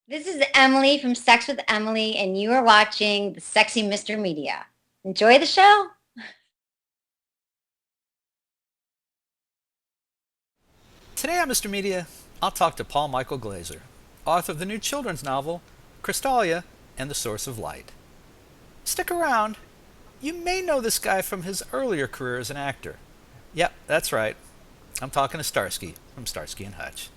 This is Emily from Sex with Emily, and you are watching the Sexy Mr. Media. Enjoy the show. Today on Mr. Media, I'll talk to Paul Michael Glaser, author of the new children's novel, Chrystallia and the Source of Light. Stick around. You may know this guy from his earlier career as an actor. Yep, that's right. I'm talking to Starsky from Starsky and Hutch.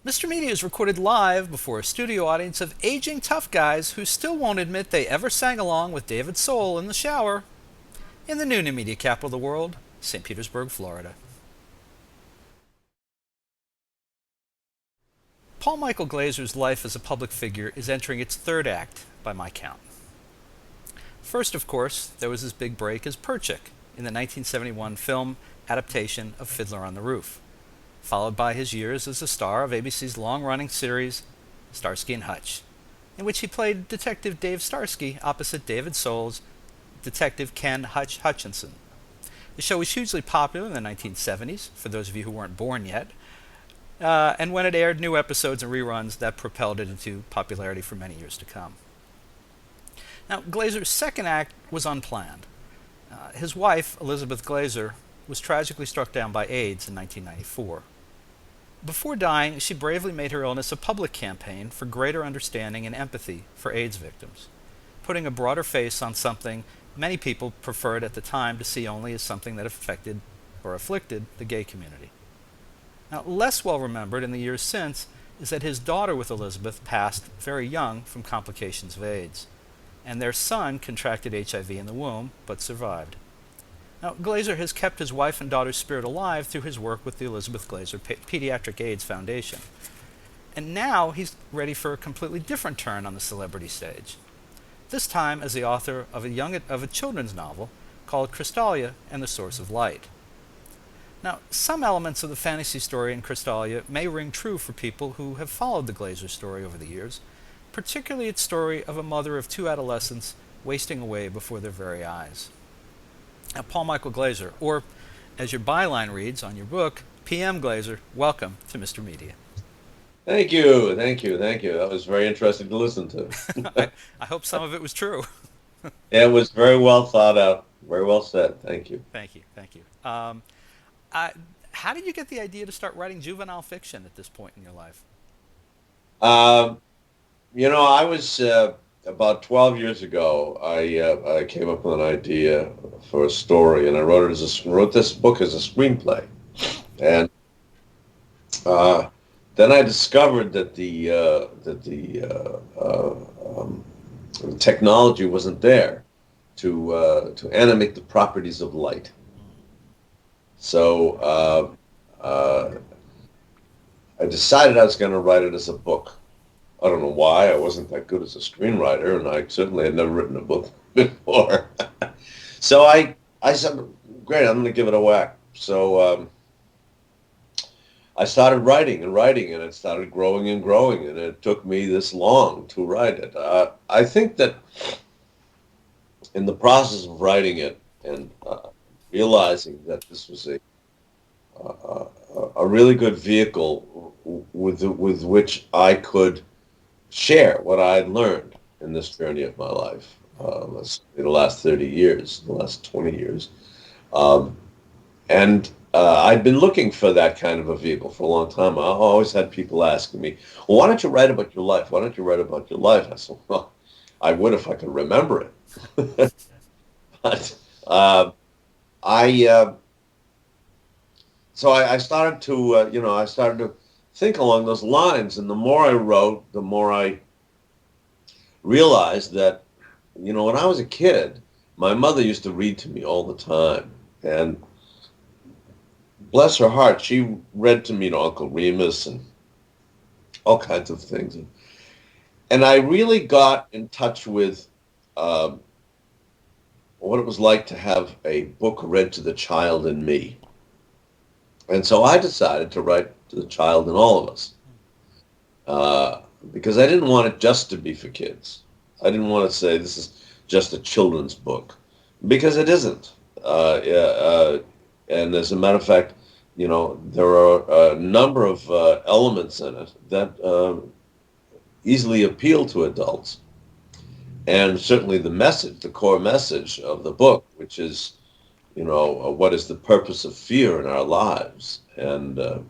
Mr. Media is recorded live before a studio audience of aging tough guys who still won't admit they ever sang along with David Soul in the shower in the new media capital of the world, St. Petersburg, Florida. Paul Michael Glaser's life as a public figure is entering its third act, by my count. First, of course, there was his big break as Perchik in the 1971 film adaptation of Fiddler on the Roof, followed by his years as a star of ABC's long-running series Starsky and Hutch, in which he played Detective Dave Starsky opposite David Soul's Detective Ken Hutch Hutchinson. The show was hugely popular in the 1970s, for those of you who weren't born yet, and when it aired new episodes and reruns, that propelled it into popularity for many years to come. Now, Glaser's second act was unplanned. His wife, Elizabeth Glaser, was tragically struck down by AIDS in 1994. Before dying, she bravely made her illness a public campaign for greater understanding and empathy for AIDS victims, putting a broader face on something many people preferred at the time to see only as something that affected or afflicted the gay community. Now, less well remembered in the years since is that his daughter with Elizabeth passed very young from complications of AIDS, and their son contracted HIV in the womb but survived. Now, Glaser has kept his wife and daughter's spirit alive through his work with the Elizabeth Glaser Pediatric AIDS Foundation. And now he's ready for a completely different turn on the celebrity stage, this time as the author of a children's novel called Chrystallia and the Source of Light. Now, some elements of the fantasy story in Chrystallia may ring true for people who have followed the Glaser story over the years, particularly its story of a mother of two adolescents wasting away before their very eyes. Now, Paul Michael Glaser, or as your byline reads on your book, PM Glaser, welcome to Mr. Media. Thank you, thank you, thank you. That was very interesting to listen to. I hope some of it was true. It was very well thought out, very well said. Thank you. Thank you, thank you. How did you get the idea to start writing juvenile fiction at this point in your life? Um, I was about 12 years ago. I came up with an idea for a story, and I wrote this book as a screenplay, and then I discovered that the technology wasn't there to animate the properties of light. So I decided I was going to write it as a book. I don't know why. I wasn't that good as a screenwriter, and I certainly had never written a book before. So I said, great, I'm going to give it a whack. So I started writing, and it started growing and growing, and it took me this long to write it. I think that in the process of writing it and realizing that this was a really good vehicle with which I could share what I had learned in this journey of my life, in the last 30 years, the last 20 years. And I'd been looking for that kind of a vehicle for a long time. I always had people asking me, well, why don't you write about your life? Why don't you write about your life? I said, well, I would if I could remember it. But I started to, I started to think along those lines. And the more I wrote, the more I realized that, when I was a kid, my mother used to read to me all the time. And bless her heart, she read to me, Uncle Remus and all kinds of things. And I really got in touch with what it was like to have a book read to the child in me. And so I decided to write to the child in all of us, uh, because I didn't want it just to be for kids. I didn't want to say this is just a children's book, because it isn't. Yeah, and as a matter of fact, there are a number of elements in it that easily appeal to adults. And certainly the core message of the book, which is, what is the purpose of fear in our lives, and the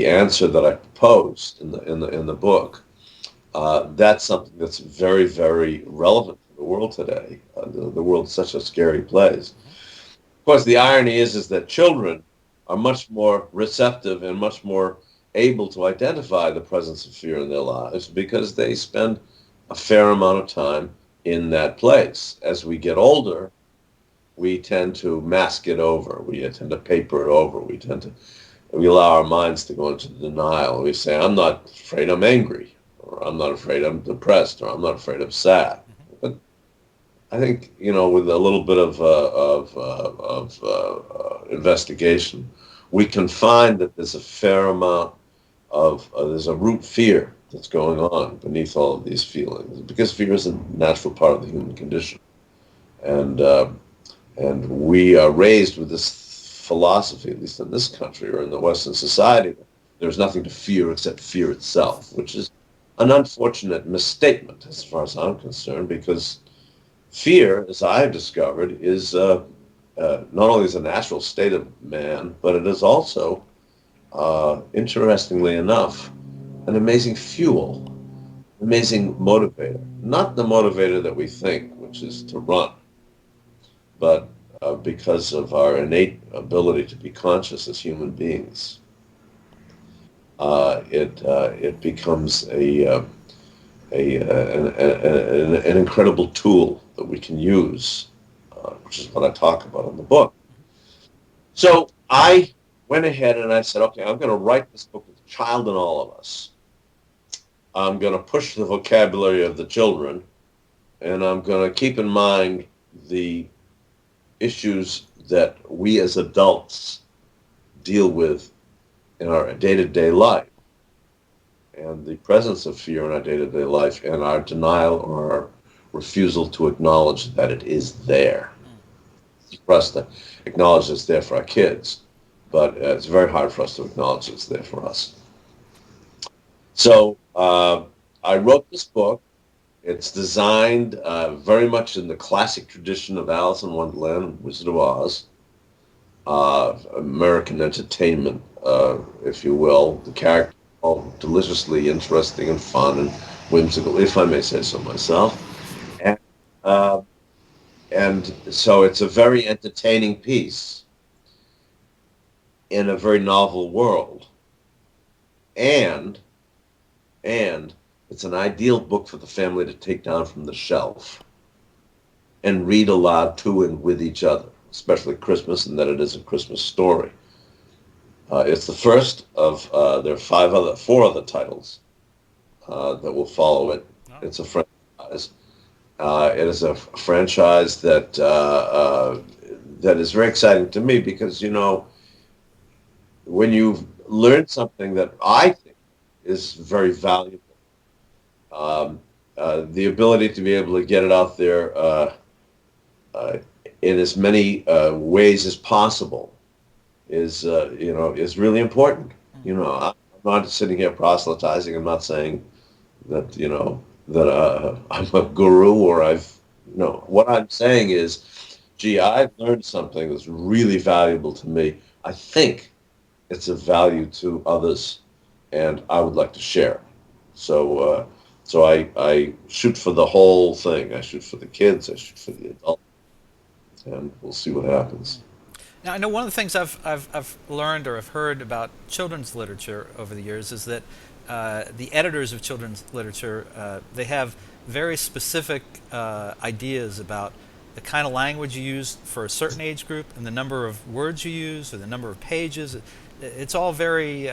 answer that I proposed in the book, that's something that's very, very relevant to the world today. The world's such a scary place. Of course, the irony is that children are much more receptive and much more able to identify the presence of fear in their lives because they spend a fair amount of time in that place. As we get older, we tend to mask it over. We tend to paper it over. We allow our minds to go into denial. We say, I'm not afraid I'm angry, or I'm not afraid I'm depressed, or I'm not afraid I'm sad. But I think, with a little bit of investigation, we can find that there's a fair amount there's a root fear that's going on beneath all of these feelings, because fear is a natural part of the human condition, and we are raised with this philosophy, at least in this country or in the Western society, that there's nothing to fear except fear itself, which is an unfortunate misstatement as far as I'm concerned, because fear, as I've discovered, is not only is a natural state of man, but it is also, interestingly enough, an amazing fuel, amazing motivator. Not the motivator that we think, which is to run, but because of our innate ability to be conscious as human beings, it becomes an incredible tool that we can use, which is what I talk about in the book. So I went ahead and I said, okay, I'm going to write this book with the child in all of us. I'm going to push the vocabulary of the children, and I'm going to keep in mind the issues that we as adults deal with in our day-to-day life, and the presence of fear in our day-to-day life, and our denial or our refusal to acknowledge that it is there. It's for us to acknowledge it's there for our kids, but it's very hard for us to acknowledge it's there for us. So I wrote this book. It's designed very much in the classic tradition of Alice in Wonderland, Wizard of Oz, American entertainment, if you will. The characters are all deliciously interesting and fun and whimsical, if I may say so myself. And so it's a very entertaining piece in a very novel world. And it's an ideal book for the family to take down from the shelf and read aloud to and with each other, especially Christmas, and that it is a Christmas story. It's the first of there are four other titles that will follow it. Oh. It's a franchise. It is a franchise that is very exciting to me because, when you've learned something that I think is very valuable, the ability to be able to get it out there in as many ways as possible is really important. I'm not sitting here proselytizing. I'm not saying that that I'm a guru or what I'm saying is, gee, I've learned something that's really valuable to me. I think it's of value to others, and I would like to share. So I shoot for the whole thing. I shoot for the kids. I shoot for the adults, and we'll see what happens. Now, I know one of the things I've learned or I've heard about children's literature over the years is that the editors of children's literature, they have very specific ideas about the kind of language you use for a certain age group and the number of words you use or the number of pages. It's all very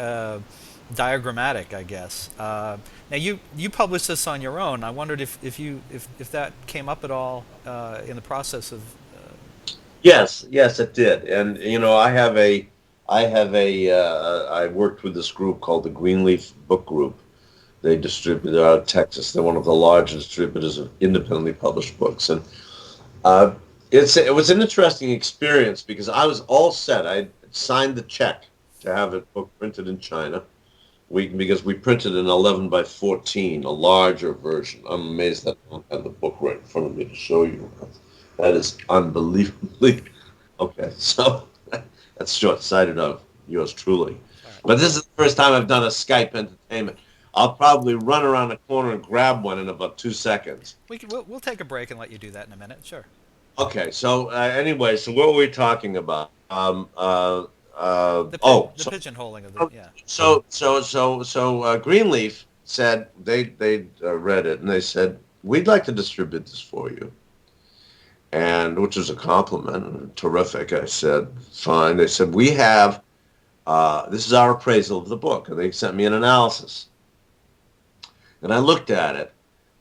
diagrammatic, I guess. Now you published this on your own. I wondered if that came up at all in the process of. Yes, yes, it did. And I worked with this group called the Greenleaf Book Group. They distribute out of Texas. They're one of the largest distributors of independently published books, and uh, it was an interesting experience because I was all set. I signed the check to have it book printed in China. Because we printed an 11 by 14, a larger version. I'm amazed that I don't have the book right in front of me to show you. That is unbelievably okay. So that's short-sighted of yours truly. But this is the first time I've done a Skype entertainment. I'll probably run around the corner and grab one in about 2 seconds. We'll take a break and let you do that in a minute. Sure. Okay. So anyway, so what were we talking about? The pigeonholing of the yeah. So Greenleaf said they read it and they said we'd like to distribute this for you, and which was a compliment and terrific. I said fine. They said we have this is our appraisal of the book, and they sent me an analysis, and I looked at it,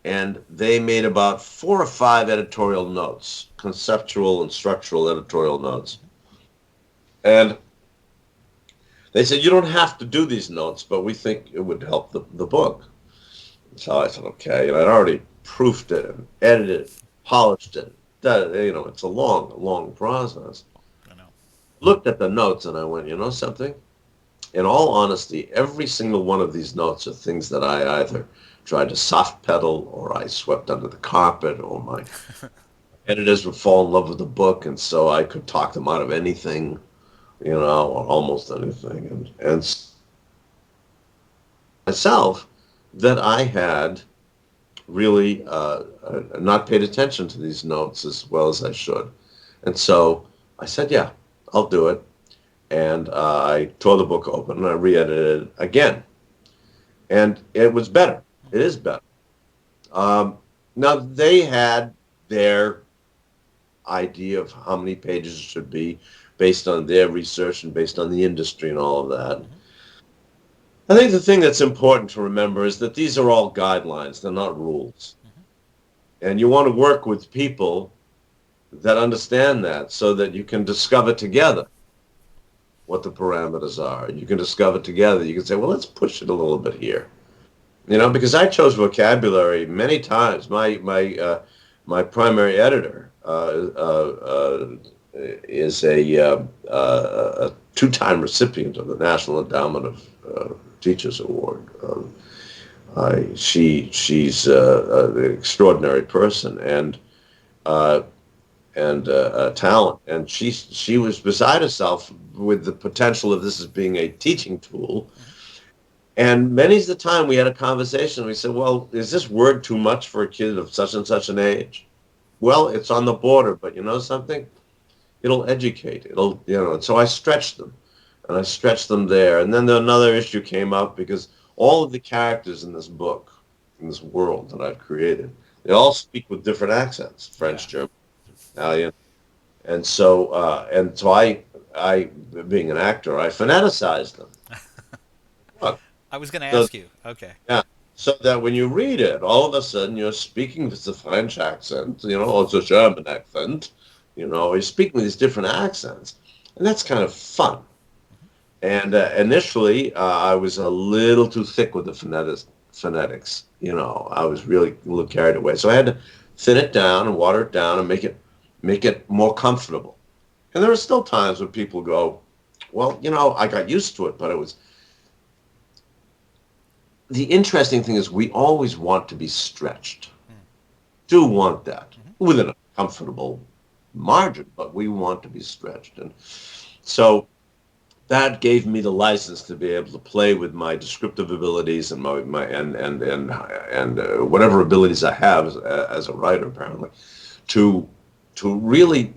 and they made about 4 or 5 editorial notes, conceptual and structural editorial notes, and they said, you don't have to do these notes, but we think it would help the book. So I said, okay. And I'd already proofed it and edited it, polished it. It's a long process. I know. Looked at the notes and I went, you know something? In all honesty, every single one of these notes are things that I either tried to soft pedal or I swept under the carpet or my editors would fall in love with the book and so I could talk them out of anything. Or almost anything, and myself that I had really not paid attention to these notes as well as I should, and so I said, yeah, I'll do it, and I tore the book open and I re-edited it again, and it was better. It is better. Now they had their idea of how many pages it should be, based on their research and based on the industry and all of that. I think the thing that's important to remember is that these are all guidelines. They're not rules. And you want to work with people that understand that so that you can discover together what the parameters are. You can discover together. You can say, well, let's push it a little bit here. Because I chose vocabulary many times. My primary editor is a 2-time recipient of the National Endowment of Teachers Award. She's an extraordinary person and a talent, and she was beside herself with the potential of this as being a teaching tool. And many's the time we had a conversation. We said, "Well, is this word too much for a kid of such and such an age?" Well, it's on the border, but you know something? It'll educate. And so I stretched them, and I stretched them there. And then another issue came up because all of the characters in this book, in this world that I've created, they all speak with different accents: French, German, Italian, and so I, being an actor, I phoneticized them. Look, I was going to ask you. Okay. Yeah. So that when you read it, all of a sudden you're speaking with the French accent, or it's a German accent. He's speaking with these different accents, and that's kind of fun. And initially, I was a little too thick with the phonetics. I was really a little carried away. So I had to thin it down and water it down and make it more comfortable. And there are still times when people go, well, I got used to it, but it was... The interesting thing is we always want to be stretched. Do want that within a comfortable margin, but we want to be stretched. And so that gave me the license to be able to play with my descriptive abilities and my whatever abilities I have as a writer, apparently, to really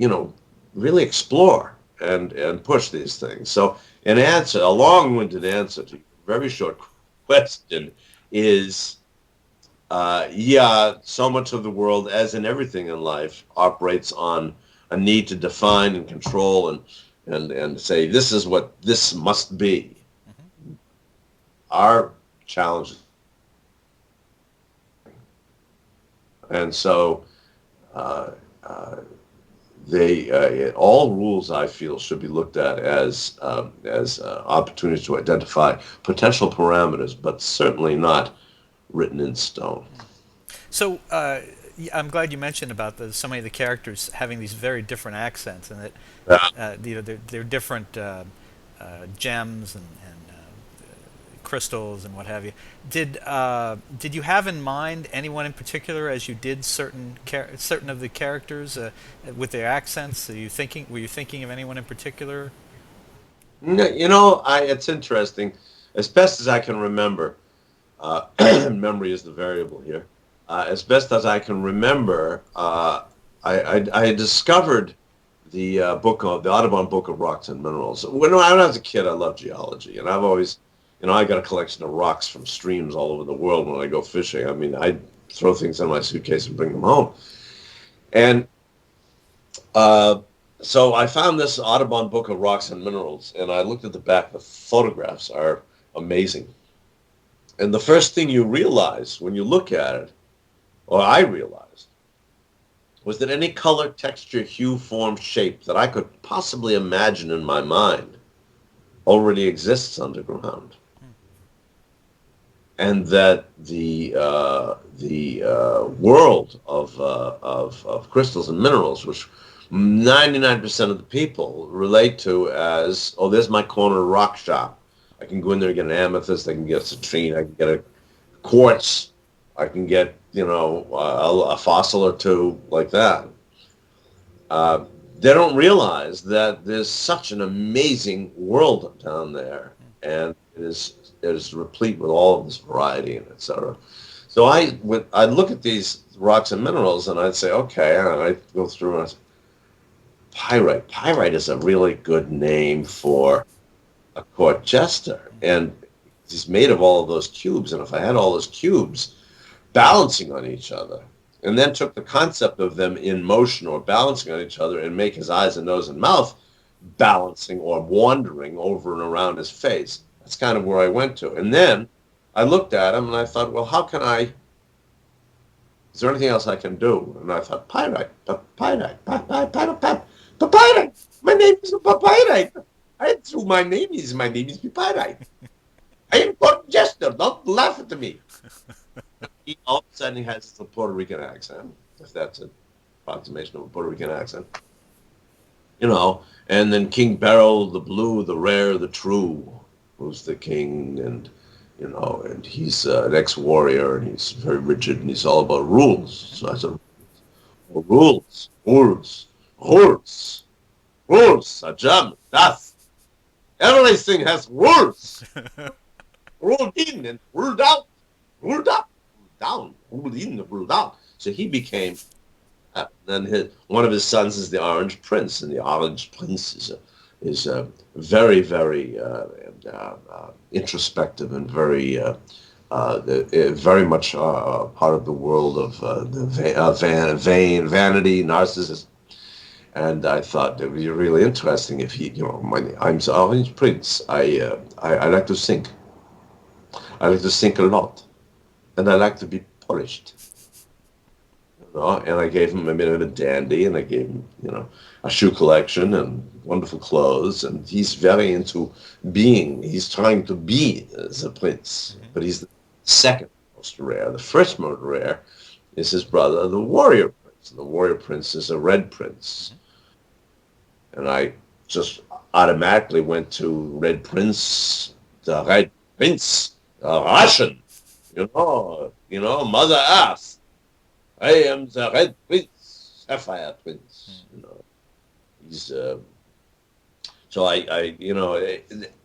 really explore and push these things. So a long-winded answer to your very short question is, so much of the world, as in everything in life, operates on a need to define and control and say this is what this must be. our challenge. And so all rules, I feel, should be looked at as opportunities to identify potential parameters, but certainly not written in stone. So I'm glad you mentioned about so many of the characters having these very different accents, and that they're different gems and crystals and what have you. Did you have in mind anyone in particular as you did certain of the characters with their accents? Were you thinking of anyone in particular? It's interesting. As best as I can remember, memory is the variable here. As best as I can remember, I discovered the Audubon Book of Rocks and Minerals. When I was a kid, I loved geology, and I've always, I got a collection of rocks from streams all over the world when I go fishing. I mean, I throw things in my suitcase and bring them home. And so I found this Audubon Book of Rocks and Minerals, and I looked at the back. The photographs are amazing. And the first thing you realize when you look at it, or I realized, was that any color, texture, hue, form, shape that I could possibly imagine in my mind already exists underground. And that the world of crystals and minerals, which 99% of the people relate to as, oh, there's my corner rock shop. I can go in there and get an amethyst, I can get a citrine, I can get a quartz, I can get, a fossil or two like that. They don't realize that there's such an amazing world down there, and it is replete with all of this variety and etc. So I'd look at these rocks and minerals, and I'd say, okay, and I'd go through and I'd say, pyrite. Pyrite is a really good name for a court jester, and it's made of all of those cubes. And if I had all those cubes balancing on each other, and then took the concept of them in motion or balancing on each other and make his eyes and nose and mouth balancing or wandering over and around his face, that's kind of where I went to. And then I looked at him and I thought, well, is there anything else I can do? And I thought, pyrite. My name is Pyrite. My name is Pyrite. I am court jester. Don't laugh at me. He all of a sudden he has a Puerto Rican accent, if that's an approximation of a Puerto Rican accent. And then King Beryl, the blue, the rare, the true, who's the king, and and he's an ex-warrior, and he's very rigid, and he's all about rules. So I said, well, rules, a German, das. Everything has rules. Ruled in and ruled out, ruled up, down, ruled in and ruled out. So he became, then one of his sons is the Orange Prince, and the Orange Prince is a very, very introspective and very much part of the world of vanity, narcissism. And I thought it would be really interesting if he, I'm Orange Prince. I like to think. I like to think a lot, and I like to be polished. And I gave him a bit of a dandy, and I gave him, a shoe collection and wonderful clothes, and he's very into being. He's trying to be as a prince, but he's the second most rare. The first most rare is his brother, the warrior prince. The warrior prince is a red prince, and I just automatically went to Red Prince, the Red Prince. Russian, Mother Earth. I am the Red Prince, Sapphire Prince. He's so I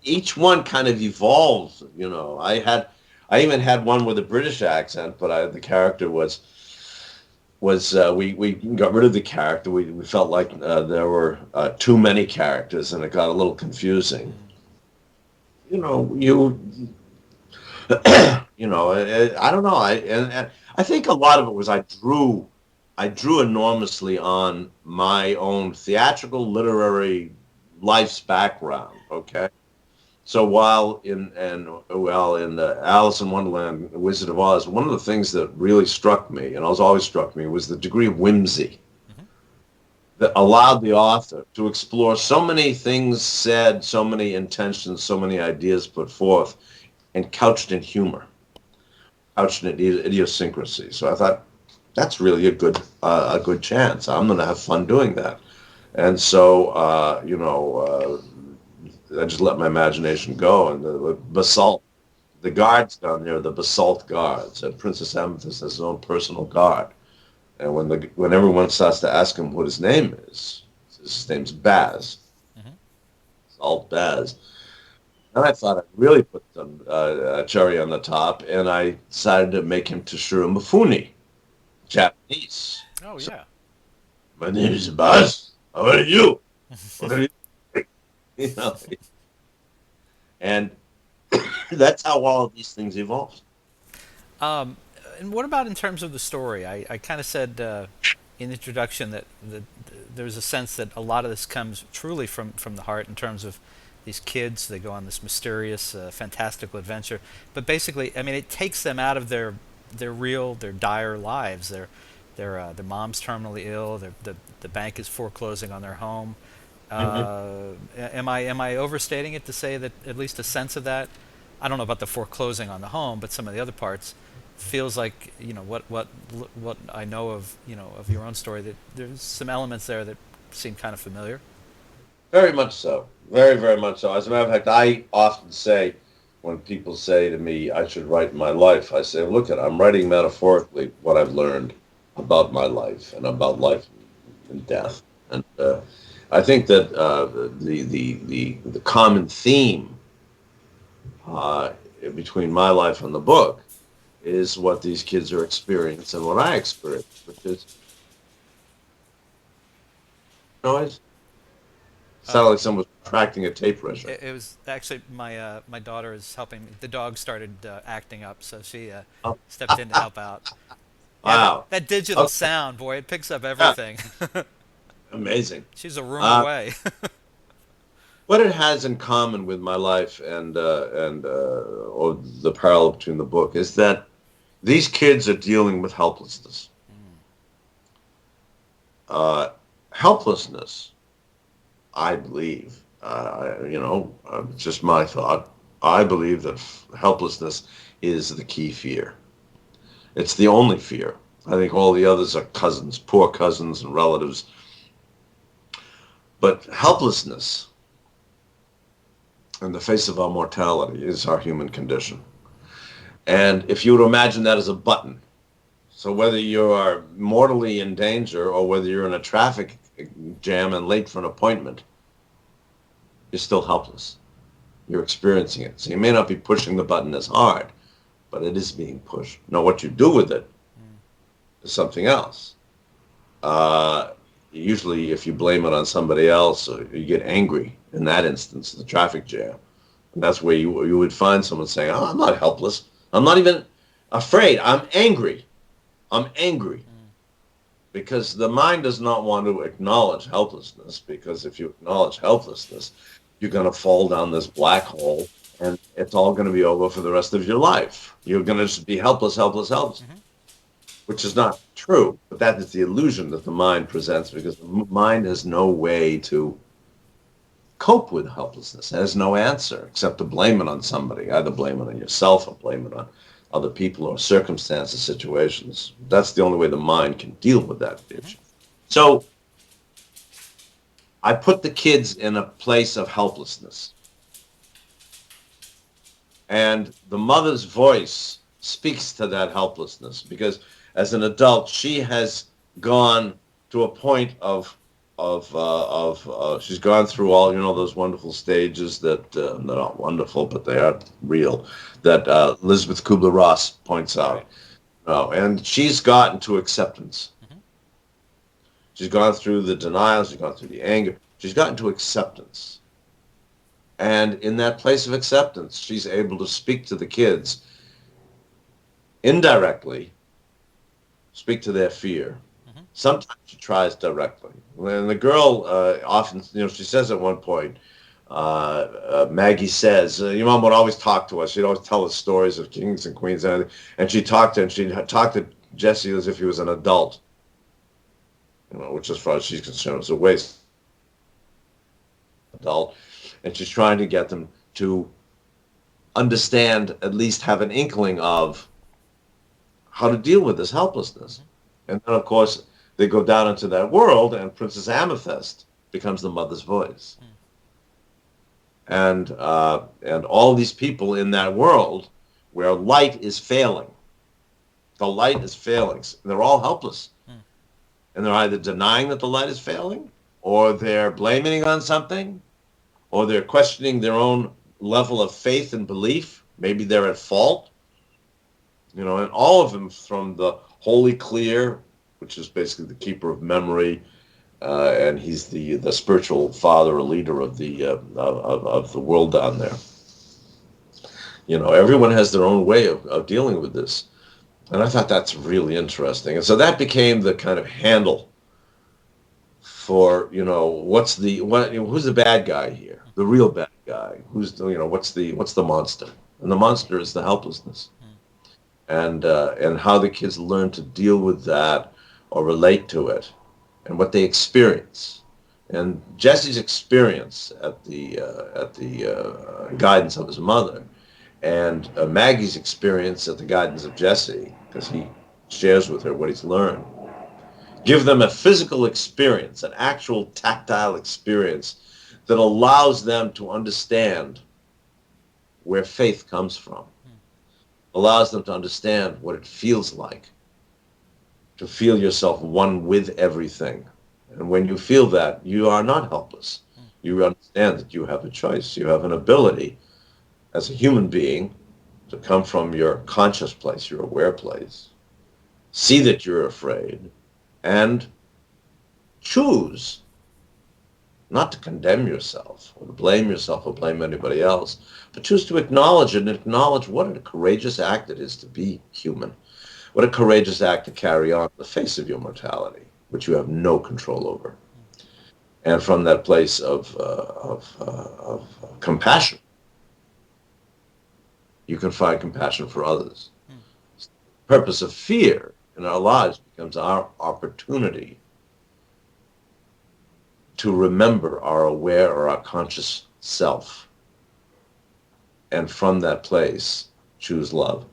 each one kind of evolves. I even had one with a British accent, but the character was we got rid of the character. We felt like there were too many characters, and it got a little confusing. I don't know. I think a lot of it was I drew enormously on my own theatrical, literary life's background. Okay, So while in Alice in Wonderland, The Wizard of Oz, one of the things that really struck me, and always struck me, was the degree of whimsy Hmm. that allowed the author to explore so many things said, so many intentions, so many ideas put forth, and couched in humor, couched in idiosyncrasy. So I thought that's really a good chance. I'm going to have fun doing that. And so I just let my imagination go, and the basalt, the guards down there, the basalt guards, and Princess Amethyst has his own personal guard. And when everyone starts to ask him what his name is, his name's Baz, Hmm. Salt Baz. And I thought I'd really put some a cherry on the top, and I decided to make him Toshiro Mifune, Japanese. Oh So yeah. my name is Baz. How are you? What are you? You know, and that's how all of these things evolved. Um, and what about in terms of the story? I kind of said in the introduction that there's a sense that a lot of this comes truly from the heart in terms of these kids. They go on this mysterious, fantastical adventure. But basically, I mean, it takes them out of their dire lives. Their mom's terminally ill. The bank is foreclosing on their home. Mhm. Am I overstating it to say that at least a sense of that? I don't know about the foreclosing on the home, but some of the other parts feels like what I know of of your own story, that there's some elements there that seem kind of familiar. Very much so. Very, very much so. As a matter of fact, I often say when people say to me, I should write my life, I say, look at, I'm writing metaphorically what I've learned about my life and about life and death. And I think that the common theme uh, between my life and the book is what these kids are experiencing and what I experience, which is noise. Uh, Sounded like someone was tracting a tape measure. it was actually my daughter is helping. The dog started acting up, so she Oh, stepped in to help out. Yeah, that wow. that digital Okay. sound, boy, it picks up Yeah. everything. Amazing. She's a room Uh, away. what it has in common with my life and or the parallel between the book is that these kids are dealing with helplessness. Uh, helplessness, I believe. It's just my thought. I believe that helplessness is the key fear. It's the only fear. I think all the others are cousins, poor cousins and relatives. But helplessness in the face of our mortality is our human condition. And if you would imagine that as a button, so whether you are mortally in danger or whether you're in a traffic jam and late for an appointment, you're still helpless. You're experiencing it. So you may not be pushing the button as hard, but it is being pushed. Now, what you do with it is something else. Uh, Usually, if you blame it on somebody else, or you get angry in that instance, the traffic jam. And that's where you would find someone saying, "Oh, I'm not helpless. I'm not even afraid. I'm angry. I'm angry." Because the mind does not want to acknowledge helplessness, because if you acknowledge helplessness, you're going to fall down this black hole and it's all going to be over for the rest of your life. You're going to just be helpless, helpless, helpless, Hmm. which is not true. But that is the illusion that the mind presents, because the mind has no way to cope with helplessness. It has no answer except to blame it on somebody, either blame it on yourself or blame it on other people or circumstances, situations. That's the only way the mind can deal with that issue. So I put the kids in a place of helplessness. And the mother's voice speaks to that helplessness, because as an adult, she has gone to a point of she's gone through all those wonderful stages that they're not wonderful, but they are real, that Elizabeth Kubler-Ross points Right. out. And she's gotten to acceptance. Hmm. She's gone through the denial. She's gone through the anger. She's gotten to acceptance. And in that place of acceptance, she's able to speak to the kids indirectly, speak to their fear. Hmm. Sometimes she tries directly. And the girl often, she says at one point, Maggie says, your mom would always talk to us. She'd always tell us stories of kings and queens and everything. And she'd talk to Jesse as if he was an adult, which as far as she's concerned was a waste. Adult. And she's trying to get them to understand, at least have an inkling of how to deal with this helplessness. And then, of course, they go down into that world, and Princess Amethyst becomes the mother's voice. And all these people in that world where light is failing, the light is failing. They're all helpless. And they're either denying that the light is failing, or they're blaming it on something, or they're questioning their own level of faith and belief. Maybe they're at fault. And all of them, from the Holy Clear, which is basically the keeper of memory, and he's the spiritual father or leader of the world down there. Everyone has their own way of dealing with this. And I thought that's really interesting. And so that became the kind of handle for, who's the bad guy here? The real bad guy. What's the monster? And the monster is the helplessness. And how the kids learn to deal with that or relate to it and what they experience. And Jesse's experience at the guidance of his mother, and Maggie's experience at the guidance of Jesse, because he shares with her what he's learned, give them a physical experience, an actual tactile experience that allows them to understand where faith comes from, allows them to understand what it feels like to feel yourself one with everything. And when you feel that, you are not helpless. You understand that you have a choice. You have an ability as a human being to come from your conscious place, your aware place, see that you're afraid, and choose not to condemn yourself or to blame yourself or blame anybody else, but choose to acknowledge it and acknowledge what a courageous act it is to be human. What a courageous act to carry on in the face of your mortality, which you have no control over. And from that place of compassion, you can find compassion for others. The purpose of fear in our lives becomes our opportunity to remember our aware or our conscious self. And from that place, choose love.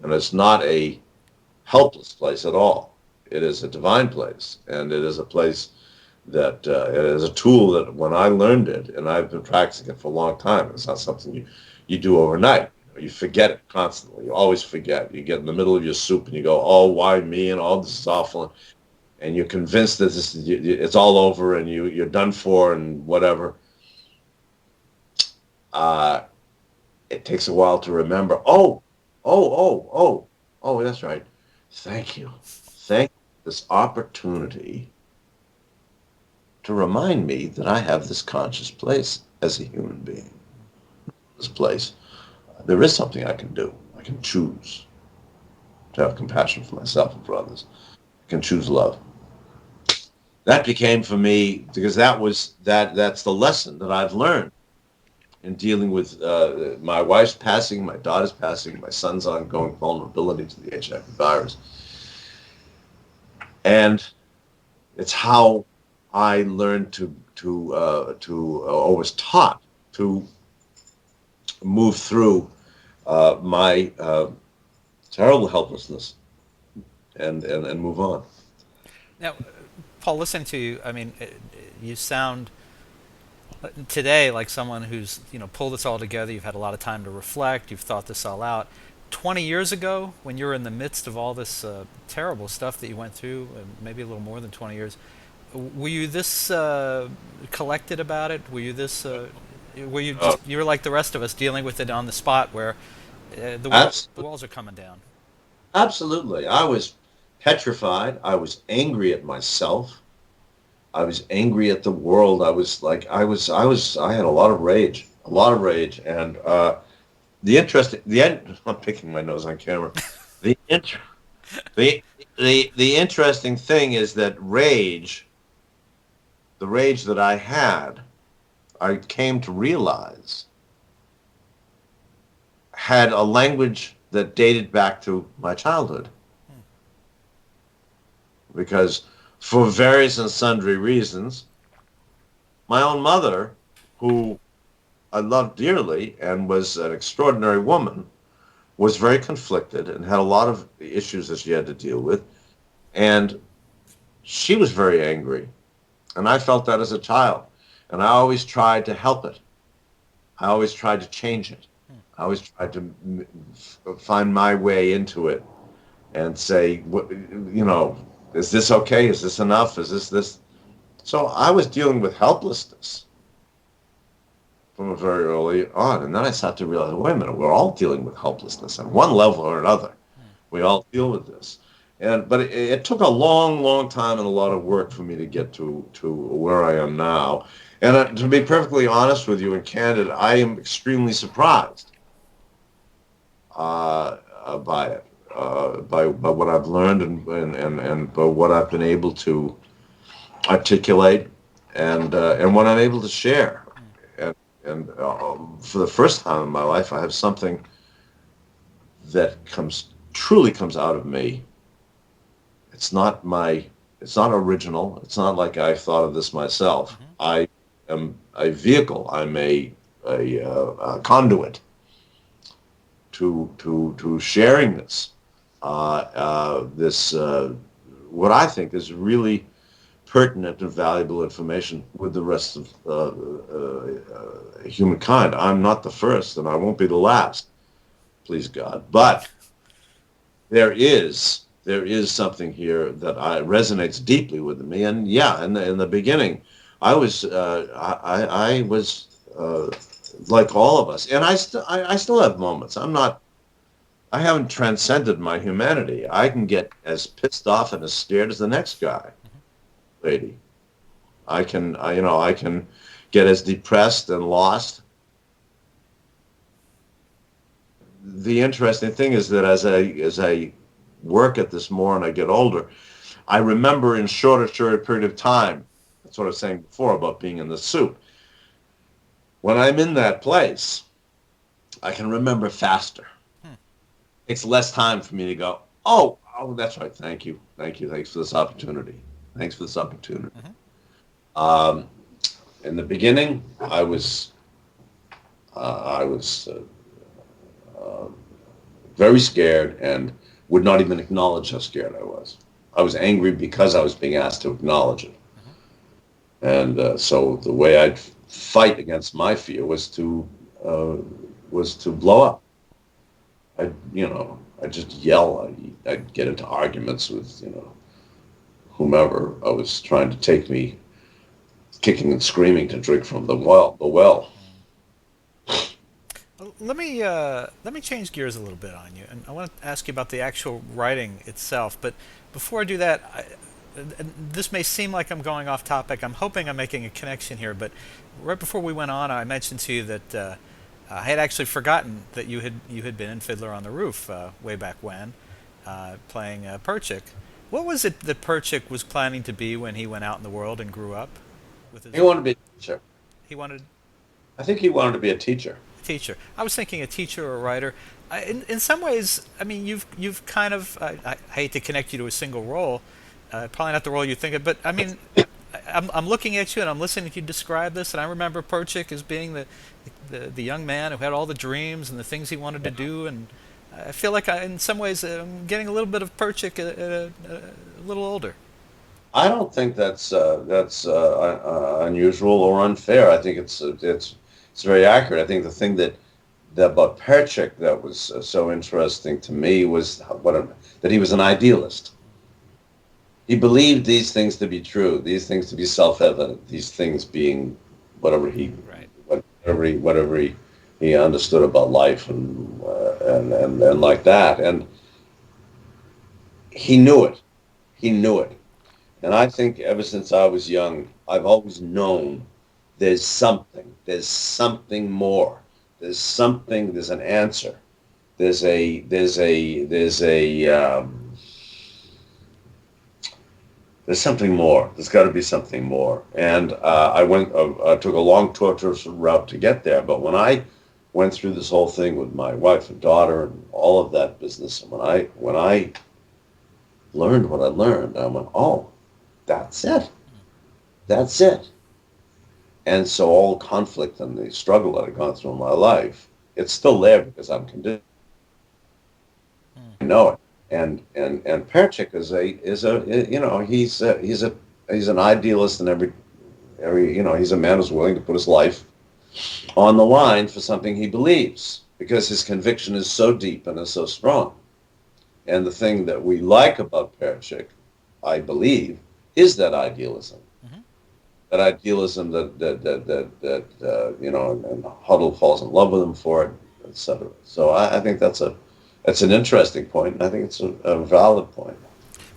And it's not a helpless place at all. It is a divine place. And it is a place that, it is a tool that when I learned it, and I've been practicing it for a long time, it's not something you do overnight. You forget it constantly. You always forget. You get in the middle of your soup and you go, oh, why me? And all this is awful. And you're convinced that it's all over and you're done for and whatever. It takes a while to remember, oh, that's right. Thank you. Thank you for this opportunity to remind me that I have this conscious place as a human being. This place. There is something I can do. I can choose to have compassion for myself and for others. I can choose love. That became for me, because that's the lesson that I've learned in dealing with my wife's passing, my daughter's passing, my son's ongoing vulnerability to the HIV virus. And it's how I learned or was taught to move through my terrible helplessness and move on. Now, Paul, listening to you, I mean, you sound today like someone who's pulled this all together. You've had a lot of time to reflect. You've thought this all out. 20 years ago, when you were in the midst of all this terrible stuff that you went through, maybe a little more than 20 years, were you this collected about it? Were you this? Were you just, you were like the rest of us, dealing with it on the spot, where the walls are coming down? Absolutely. I was petrified. I was angry at myself. I was angry at the world. I had a lot of rage, and I'm picking my nose on camera. The interesting thing is that the rage that I had I came to realize had a language that dated back to my childhood. Because for various and sundry reasons, my own mother, who I loved dearly and was an extraordinary woman, was very conflicted and had a lot of issues that she had to deal with. And she was very angry. And I felt that as a child. And I always tried to help it. I always tried to change it. I always tried to find my way into it and say, is this okay? Is this enough? Is this? So I was dealing with helplessness from very early on. And then I started to realize, wait a minute, we're all dealing with helplessness on one level or another. We all deal with this. But it took a long, long time and a lot of work for me to get to where I am now. And to be perfectly honest with you and candid, I am extremely surprised by it, by what I've learned and by what I've been able to articulate and what I'm able to share. And for the first time in my life, I have something that truly comes out of me. It's not original. It's not like I thought of this myself. Mm-hmm. I am a vehicle. I'm a conduit to sharing this. What I think is really pertinent and valuable information with the rest of humankind. I'm not the first, and I won't be the last, please God. But there is something here that resonates deeply with me. And yeah, in the beginning, I was like all of us, and I still have moments. I haven't transcended my humanity. I can get as pissed off and as scared as the next guy, lady. I can get as depressed and lost. The interesting thing is that as I work at this more and I get older, I remember in shorter period of time. That's what I was saying before about being in the soup. When I'm in that place, I can remember faster. It's less time for me to go, oh, that's right. Thank you. Thanks for this opportunity. Mm-hmm. In the beginning, I was very scared and would not even acknowledge how scared I was. I was angry because I was being asked to acknowledge it. Mm-hmm. And so the way I'd fight against my fear was to blow up. I'd just yell. I'd get into arguments with, whomever I was trying to take me kicking and screaming to drink from the well. Let me change gears a little bit on you, and I want to ask you about the actual writing itself. But before I do that, this may seem like I'm going off topic. I'm hoping I'm making a connection here. But right before we went on, I mentioned to you that I had actually forgotten that you had been in Fiddler on the Roof way back when, playing Perchik. What was it that Perchik was planning to be when he went out in the world and grew up? He wanted to be a teacher. I think he wanted to be a teacher. Teacher. I was thinking a teacher or a writer. In some ways, I mean, you've kind of. I hate to connect you to a single role. Probably not the role you think of, but I mean, I'm looking at you and I'm listening to you describe this, and I remember Perchik as being the young man who had all the dreams and the things he wanted to do, and I feel like in some ways I'm getting a little bit of Perchik a little older. I don't think that's unusual or unfair. I think it's very accurate. I think the thing that about Perchik that was so interesting to me was that he was an idealist. He believed these things to be true, these things to be self-evident, these things being whatever he understood about life and like that. And he knew it. And I think ever since I was young, I've always known there's something more. There's an answer. there's something more. There's got to be something more. And I took a long torturous route to get there. But when I went through this whole thing with my wife and daughter and all of that business, and when I learned what I learned, I went, oh, that's it. That's it. And so all conflict and the struggle that I've gone through in my life, it's still there because I'm conditioned. I know it. And Perchik is he's an idealist in every he's a man who's willing to put his life on the line for something he believes because his conviction is so deep and is so strong. And the thing that we like about Perchik, I believe, is that idealism. Mm-hmm. That idealism that and Huddle falls in love with him for it, etc. So I think that's an interesting point, and I think it's a valid point.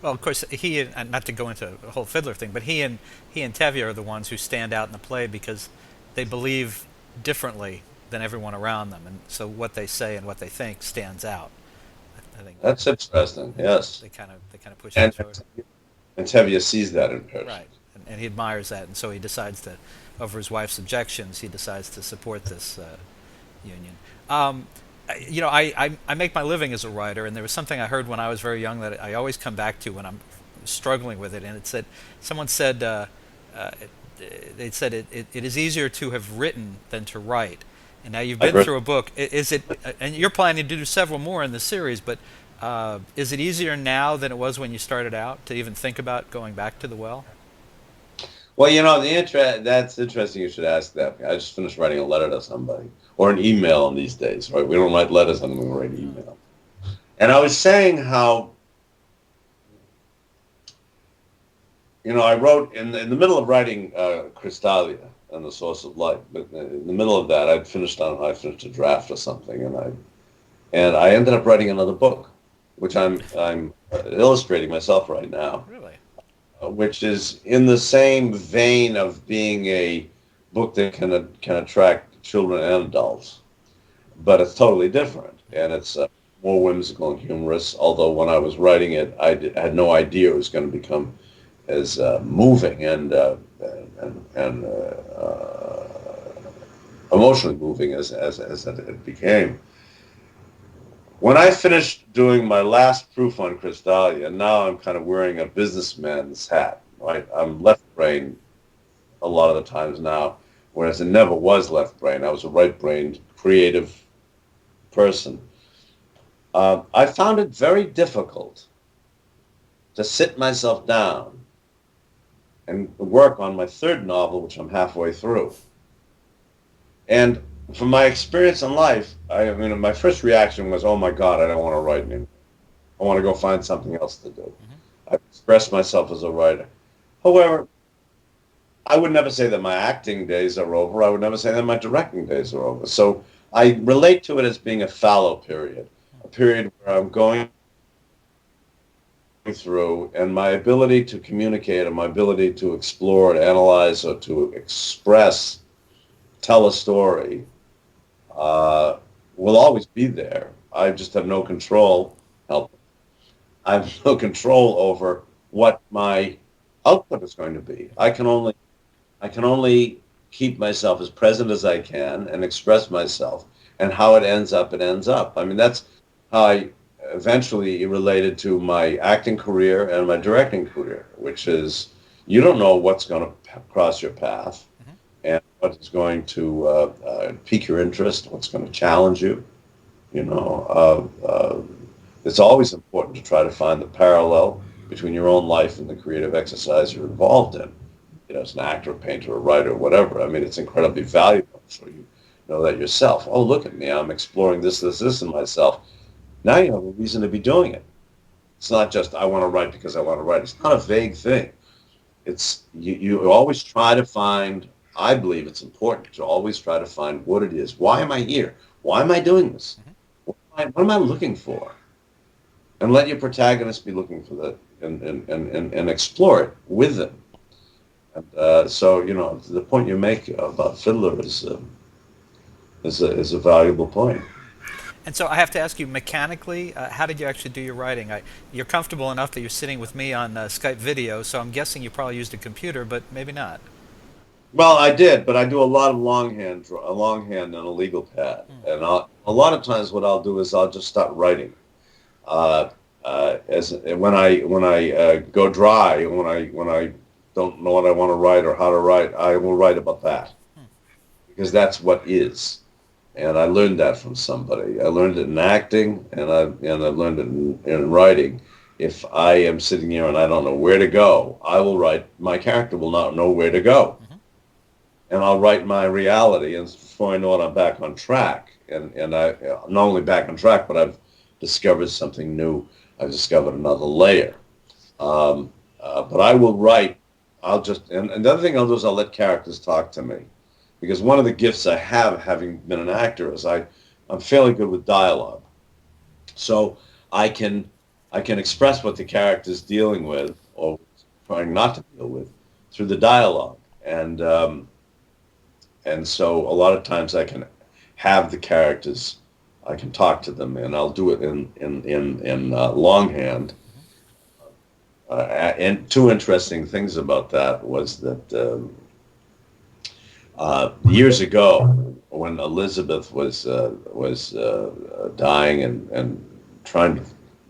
Well, of course, he and not to go into a whole fiddler thing, but he and Thalia are the ones who stand out in the play because they believe differently than everyone around them, and so what they say and what they think stands out. I think that's interesting. Yes, they kind of push and, each other. And Thalia sees that in Perchik. Right, and he admires that, and so he decides to, over his wife's objections, he decides to support this union. I make my living as a writer, and there was something I heard when I was very young that I always come back to when I'm struggling with it, and it said, someone said, they said it is easier to have written than to write. And now you've been through a book. Is it, and you're planning to do several more in the series, but is it easier now than it was when you started out to even think about going back to the well? Well, that's interesting you should ask that. I just finished writing a letter to somebody, or an email in these days, right? We don't write letters anymore, we write email. And I was saying how, I wrote, in the middle of writing Chrystallia and the Source of Light, but in the middle of that, I finished a draft or something, and I ended up writing another book, which I'm illustrating myself right now. Really? Which is in the same vein of being a book that can attract children and adults, but it's totally different, and it's more whimsical and humorous. Although when I was writing it, I had no idea it was going to become as moving and emotionally moving as it became. When I finished doing my last proof on Chrystallia, now I'm kind of wearing a businessman's hat, right? I'm left brain a lot of the times now, whereas I never was left brain. I was a right-brained, creative person. I found it very difficult to sit myself down and work on my third novel, which I'm halfway through. And from my experience in life, my first reaction was, oh my God, I don't want to write anymore. I want to go find something else to do. Mm-hmm. I express myself as a writer. However, I would never say that my acting days are over. I would never say that my directing days are over. So I relate to it as being a fallow period, a period where I'm going through, and my ability to communicate and my ability to explore and analyze or to express, tell a story, will always be there. I just have no control. I have no control over what my output is going to be. I can only keep myself as present as I can and express myself. And how it ends up, it ends up. I mean, that's how I eventually related to my acting career and my directing career, which is you don't know what's going to cross your path. And what is going to pique your interest, what's going to challenge you. It's always important to try to find the parallel between your own life and the creative exercise you're involved in. As an actor, a painter, a writer, whatever. I mean, it's incredibly valuable. So you know that yourself. Oh, look at me. I'm exploring this in myself. Now you have a reason to be doing it. It's not just, I want to write because I want to write. It's not a vague thing. It's you always try to find, I believe it's important to always try to find what it is. Why am I here? Why am I doing this? What am I looking for? And let your protagonist be looking for that and explore it with them. And so, the point you make about Fiddler is a valuable point. And so I have to ask you, mechanically, how did you actually do your writing? You're comfortable enough that you're sitting with me on Skype video, so I'm guessing you probably used a computer, but maybe not. Well, I did, but I do a lot of a longhand and a legal pad. And a lot of times what I'll do is I'll just start writing. As when I go dry, when I don't know what I want to write or how to write, I will write about that because that's what is. And I learned that from somebody. I learned it in acting, and I learned it in writing. If I am sitting here and I don't know where to go, I will write. My character will not know where to go, and I'll write my reality. And before I know it, I'm back on track. And I not only back on track, but I've discovered something new. I've discovered another layer. But I will write. And the other thing I'll do is I'll let characters talk to me. Because one of the gifts I have, having been an actor, is I'm fairly good with dialogue. So I can express what the character's dealing with or trying not to deal with through the dialogue. And so a lot of times I can have the characters, I can talk to them, and I'll do it in longhand. And two interesting things about that was that years ago, when Elizabeth was dying and trying to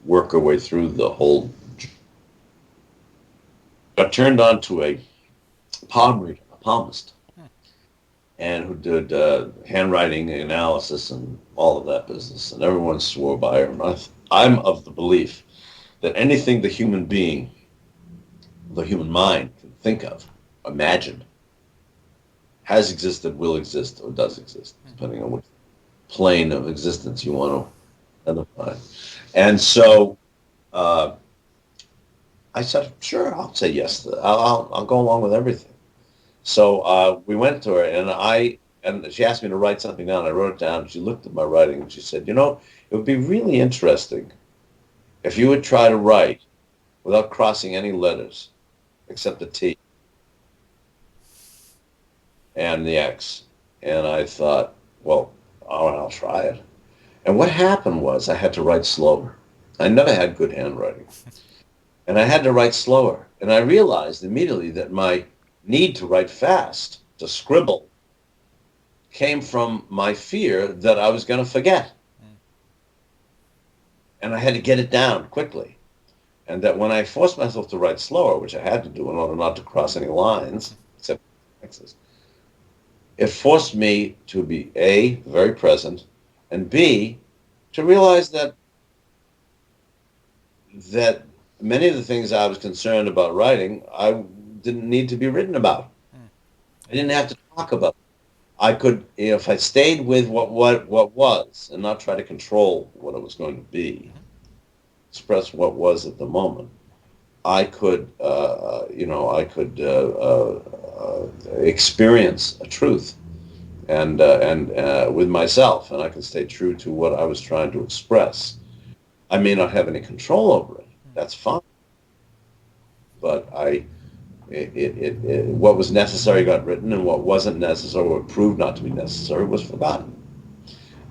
work her way through the whole, got turned on to a palm reader, a palmist, and who did handwriting analysis and all of that business, and everyone swore by her. And I'm of the belief that anything the human being, the human mind can think of, imagine, has existed, will exist, or does exist, depending on what plane of existence you want to identify. And so I said, sure, I'll say yes. I'll go along with everything. So we went to her, and she asked me to write something down. I wrote it down. She looked at my writing, and she said, it would be really interesting if you would try to write without crossing any letters except the T and the X. And I thought, well, all right, I'll try it. And what happened was I had to write slower. I never had good handwriting. And I had to write slower. And I realized immediately that my need to write fast, to scribble, came from my fear that I was going to forget. And I had to get it down quickly. And that when I forced myself to write slower, which I had to do in order not to cross any lines, except X's, it forced me to be A, very present, and B, to realize that many of the things I was concerned about writing, I didn't need to be written about. I didn't have to talk about it. I could, if I stayed with what was and not try to control what it was going to be, express what was at the moment, I could, experience a truth, and with myself, and I could stay true to what I was trying to express. I may not have any control over it. That's fine. But what was necessary got written, and what wasn't necessary, or proved not to be necessary, was forgotten.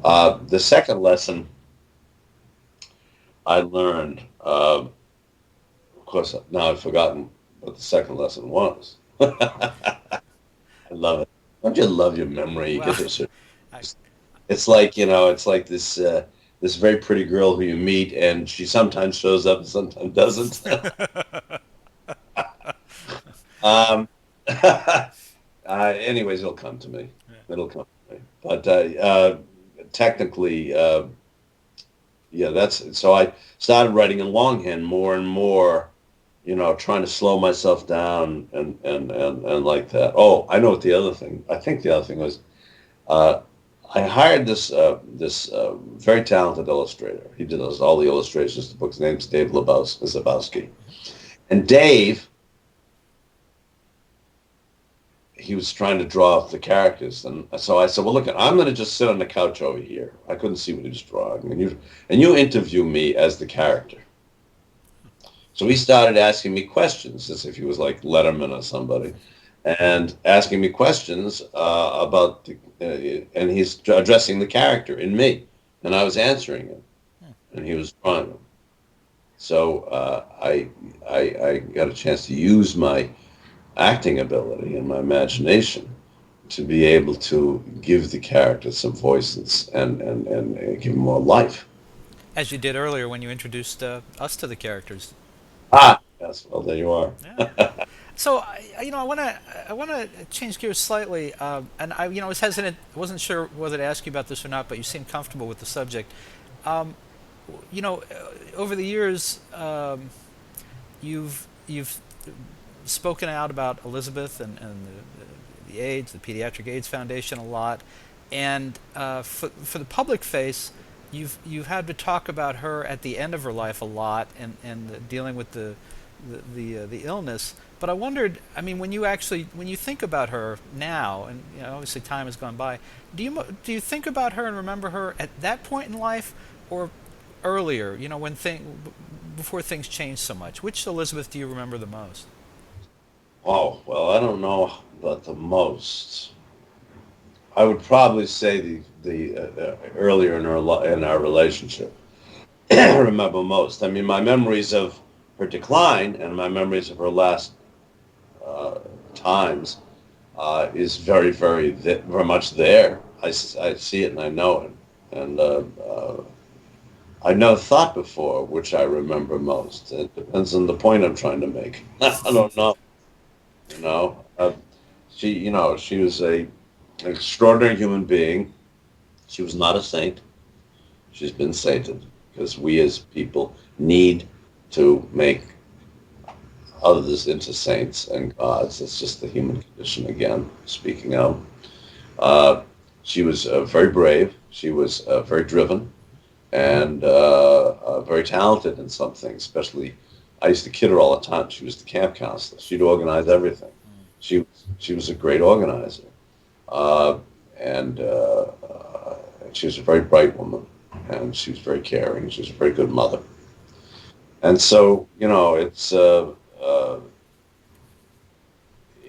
The second lesson I learned, of course, now I've forgotten what the second lesson was. I love it. Don't you love your memory? You get this. It's like this very pretty girl who you meet, and she sometimes shows up and sometimes doesn't. Anyways, it'll come to me. It'll come to me. But technically, that's so. I started writing in longhand more and more, trying to slow myself down and like that. Oh, I know what the other thing. I think the other thing was, I hired this very talented illustrator. He did all the illustrations to the books. His name's Dave Zabowski. And Dave, he was trying to draw up the characters, and so I said, "Well, look, I'm going to just sit on the couch over here. I couldn't see what he was drawing, and you interview me as the character." So he started asking me questions, as if he was like Letterman or somebody, and asking me questions about and he's addressing the character in me. and I was answering him, and he was drawing them. So I got a chance to use my acting ability and my imagination to be able to give the character some voices and give them more life. As you did earlier when you introduced us to the characters. Ah, yes. Well, there you are. Yeah. So, I want to change gears slightly, and I was hesitant. I wasn't sure whether to ask you about this or not, but you seemed comfortable with the subject. Um, Over the years, you've spoken out about Elizabeth and the AIDS, the Pediatric AIDS Foundation a lot, and for the public face, you've had to talk about her at the end of her life a lot, and dealing with the illness. But I wondered, I mean, when you think about her now, and obviously time has gone by, do you think about her and remember her at that point in life, or earlier? Before things changed so much. Which Elizabeth do you remember the most? Oh, well, I don't know about the most. I would probably say the earlier in our relationship. I remember most. I mean, my memories of her decline and my memories of her last times is very much there. I see it and I know it. And I never thought before which I remember most. It depends on the point I'm trying to make. I don't know. You know, she was an extraordinary human being. She was not a saint. She's been sainted because we as people need to make others into saints and gods. It's just the human condition again, speaking out. She was very brave. She was very driven and very talented in some things, especially I used to kid her all the time. She was the camp counselor. She'd organize everything. She was a great organizer. And she was a very bright woman, and she was very caring. She was a very good mother. And so,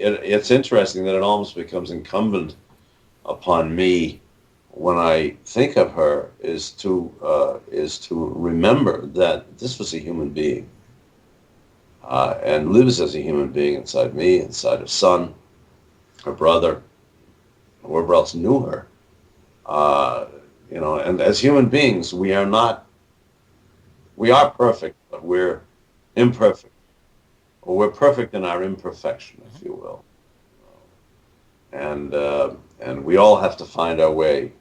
it's interesting that it almost becomes incumbent upon me when I think of her is to remember that this was a human being and lives as a human being inside me, inside her son, her brother, whoever else knew her. And as human beings, we are perfect, but we're imperfect. Or we're perfect in our imperfection, if you will. And we all have to find our way,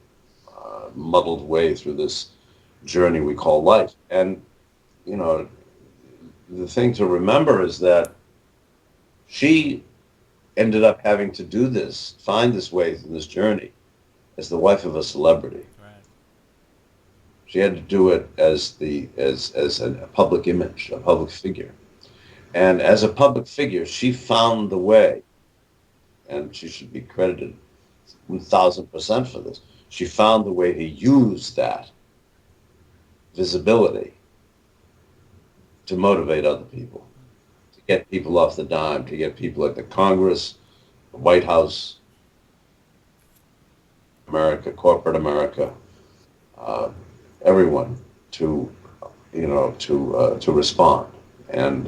muddled way through this journey we call life. And, the thing to remember is that she ended up having to do this, find this way through this journey as the wife of a celebrity. Right. She had to do it as a public image, a public figure. And as a public figure, she found the way, and she should be credited 1,000% for this. She found the way to use that visibility to motivate other people, to get people off the dime, to get people at the Congress, the White House, America, corporate America, everyone to respond, and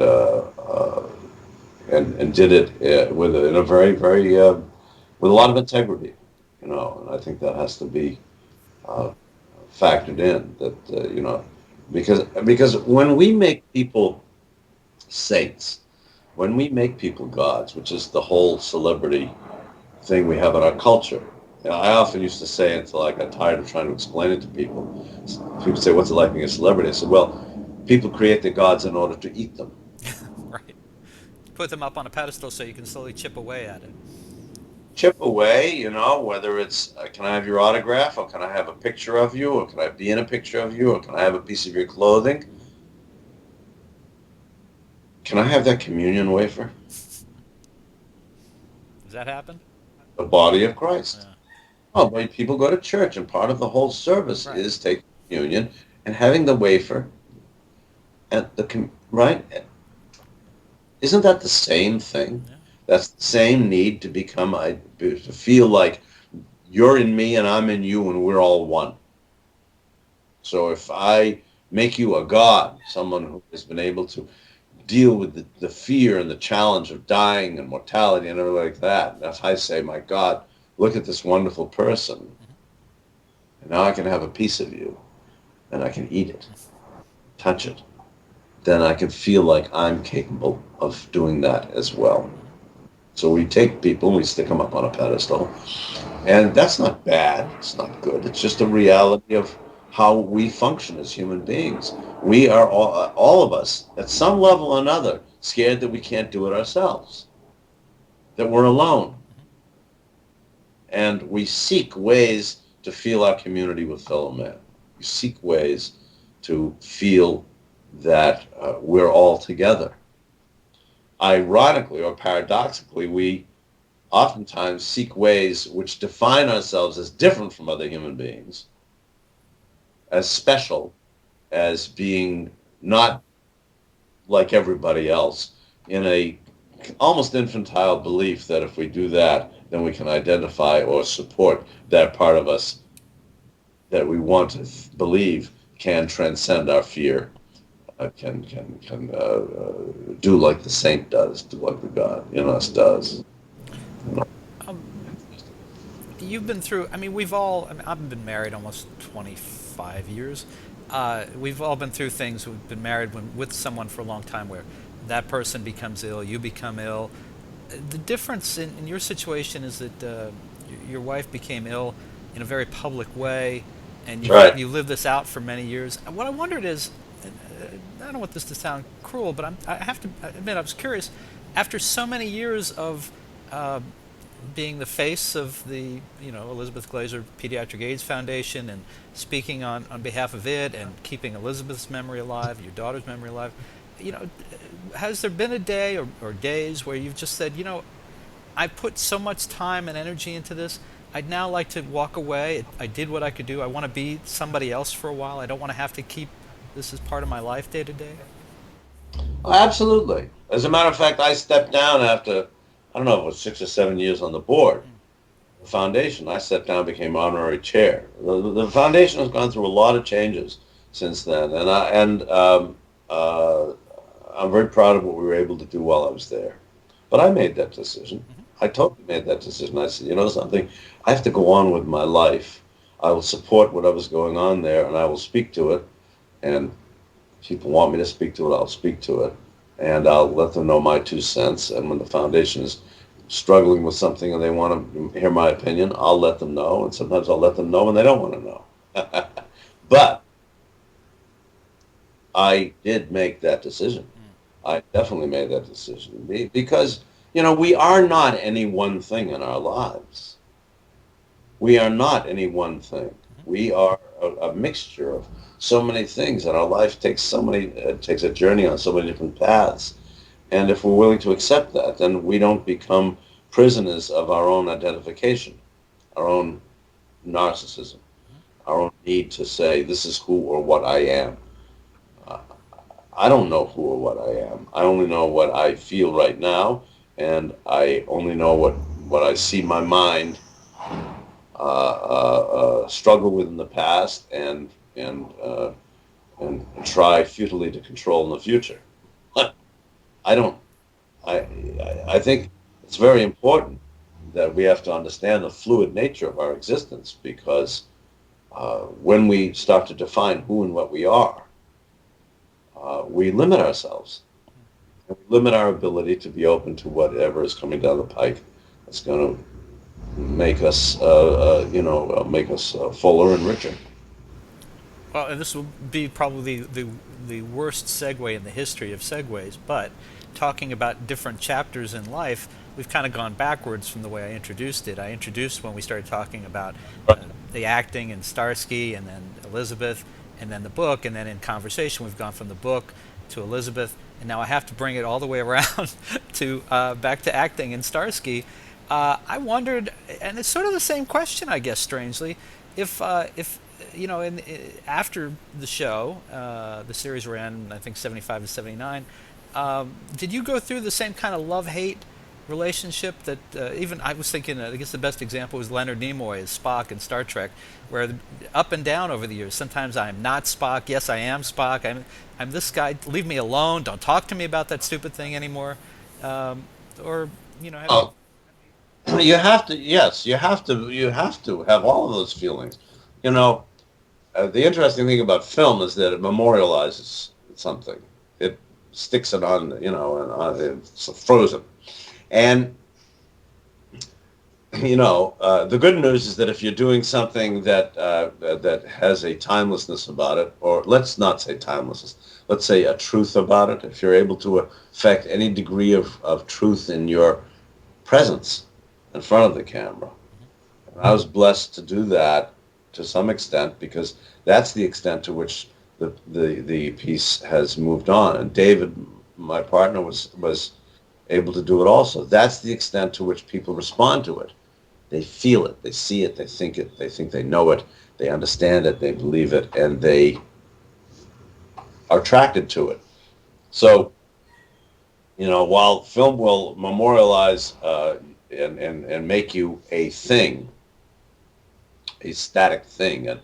did it with a lot of integrity, and I think that has to be factored in, that because when we make people saints, when we make people gods, which is the whole celebrity thing we have in our culture. I often used to say, until I got tired of trying to explain it to people, people say, what's it like being a celebrity? I said, well, people create their gods in order to eat them. Right. Put them up on a pedestal so you can slowly chip away at it. Chip away, whether it's, can I have your autograph, or can I have a picture of you, or can I be in a picture of you, or can I have a piece of your clothing? Can I have that communion wafer? Does that happen? The body of Christ. Yeah. Oh, but people go to church, and part of the whole service Right. is taking communion and having the wafer. And right? Isn't that the same thing? Yeah. That's the same need to feel like you're in me and I'm in you, and we're all one. So if I make you a god, someone who has been able to deal with the fear and the challenge of dying and mortality and everything like that, and if I say, my God, look at this wonderful person, and now I can have a piece of you, and I can eat it, touch it, then I can feel like I'm capable of doing that as well. So we take people, we stick them up on a pedestal, and that's not bad, it's not good, it's just a reality of how we function as human beings. We are all of us, at some level or another, scared that we can't do it ourselves, that we're alone. And we seek ways to feel our community with fellow men. We seek ways to feel that we're all together. Ironically or paradoxically, we oftentimes seek ways which define ourselves as different from other human beings, as special, as being not like everybody else, in a almost infantile belief that if we do that, then we can identify or support that part of us that we want to believe can transcend our fear, can do like the saint does, do like the God in us does. Um, you've been through, I mean, we've all, I mean, I've been married almost 25 years. We've all been through things. We've been married with someone for a long time where that person becomes ill, you become ill. The difference in your situation is that your wife became ill in a very public way, and Right. you lived this out for many years. And what I wondered is, I don't want this to sound cruel, but I have to admit I was curious. After so many years of uh, being the face of the Elizabeth Glaser Pediatric AIDS Foundation and speaking on behalf of it and keeping Elizabeth's memory alive, your daughter's memory alive, has there been a day or days where you've just said, I put so much time and energy into this, I'd now like to walk away. I did what I could do. I want to be somebody else for a while. I don't want to have to keep this as part of my life day to day? Absolutely. As a matter of fact, I stepped down after, I don't know, if it was 6 or 7 years on the board. The foundation, I stepped down, became honorary chair. The foundation has gone through a lot of changes since then, and I'm very proud of what we were able to do while I was there. But I made that decision. I totally made that decision. I said, you know something, I have to go on with my life. I will support whatever's going on there, and I will speak to it. And people want me to speak to it, I'll speak to it, and I'll let them know my 2 cents. And when the foundation is struggling with something and they want to hear my opinion, I'll let them know. And sometimes I'll let them know when they don't want to know. But I did make that decision. I definitely made that decision because, we are not any one thing in our lives. We are not any one thing. We are a mixture of so many things, and our life takes takes a journey on so many different paths. And if we're willing to accept that, then we don't become prisoners of our own identification, our own narcissism, our own need to say, this is who or what I am. Uh, I don't know who or what I am. I only know what I feel right now, and I only know what I see my mind struggle with in the past and try futilely to control in the future. I don't. I think it's very important that we have to understand the fluid nature of our existence, because when we start to define who and what we are, we limit ourselves. And we limit our ability to be open to whatever is coming down the pike that's going to make us, make us fuller and richer. Well, and this will be probably the worst segue in the history of segues, but talking about different chapters in life, we've kind of gone backwards from the way I introduced it. I introduced when we started talking about the acting and Starsky, and then Elizabeth, and then the book, and then in conversation we've gone from the book to Elizabeth, and now I have to bring it all the way around to back to acting and Starsky. I wondered, and it's sort of the same question, I guess, strangely, if after the show, the series ran, I think, 75 to 79. Did you go through the same kind of love-hate relationship that even I was thinking, I guess the best example was Leonard Nimoy as Spock in Star Trek, where up and down over the years. Sometimes I'm not Spock. Yes, I am Spock. I'm this guy. Leave me alone. Don't talk to me about that stupid thing anymore. Or Oh, you have to. Yes, you have to. You have to have all of those feelings. You know, the interesting thing about film is that it memorializes something. It sticks it on. It's frozen. And the good news is that if you're doing something that has a timelessness about it, or let's not say timelessness, let's say a truth about it, if you're able to affect any degree of truth in your presence in front of the camera. And I was blessed to do that to some extent because that's the extent to which the piece has moved on. And David, my partner, was able to do it also. That's the extent to which people respond to it. They feel it, they see it, they think they know it, they understand it, they believe it, and they are attracted to it. So, while film will memorialize and make you a thing, a static thing, and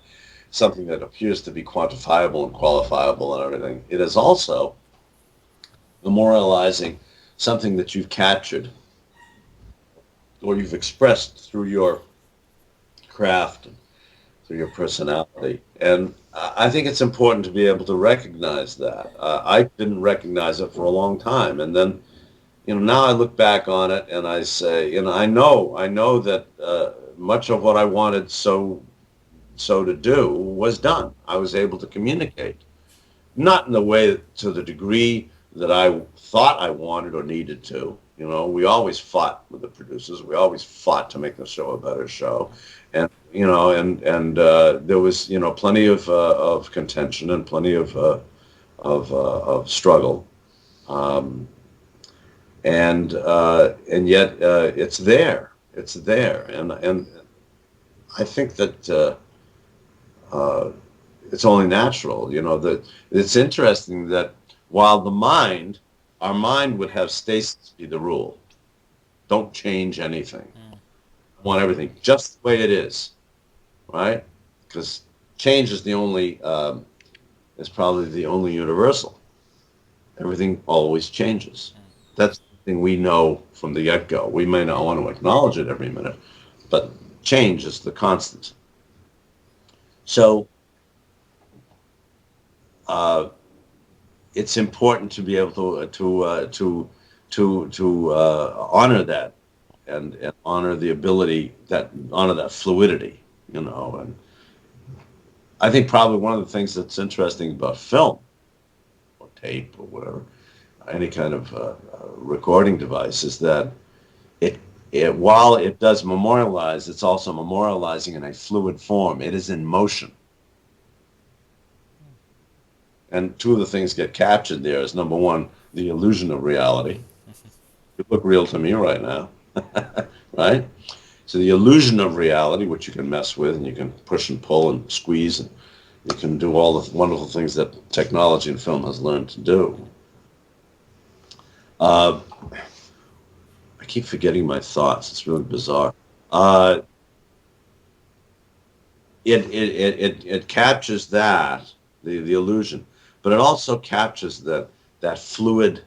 something that appears to be quantifiable and qualifiable and everything, it is also memorializing something that you've captured or you've expressed through your craft and through your personality. And I think it's important to be able to recognize that. I didn't recognize it for a long time. And then, now I look back on it and I say, I know that much of what I wanted so to do was done. I was able to communicate. Not in the way, to the degree that I thought I wanted or needed to. We always fought with the producers. We always fought to make the show a better show, and there was plenty of contention and plenty of struggle, and yet it's there. It's there, and I think that it's only natural. That it's interesting that while our mind would have stasis be the rule. Don't change anything. I want everything just the way it is, right? Because change is is probably the only universal. Everything always changes. That's the thing we know from the get-go. We may not want to acknowledge it every minute, but change is the constant. So, it's important to be able to honor that and honor the ability honor that fluidity, and I think probably one of the things that's interesting about film or tape or whatever, any kind of recording device, is that it while it does memorialize, it's also memorializing in a fluid form. It is in motion. And two of the things get captured there is, number one, the illusion of reality. You look real to me right now, right? So the illusion of reality, which you can mess with, and you can push and pull and squeeze, and you can do all the wonderful things that technology and film has learned to do. I keep forgetting my thoughts. It's really bizarre. It captures that, the illusion. But it also captures that fluid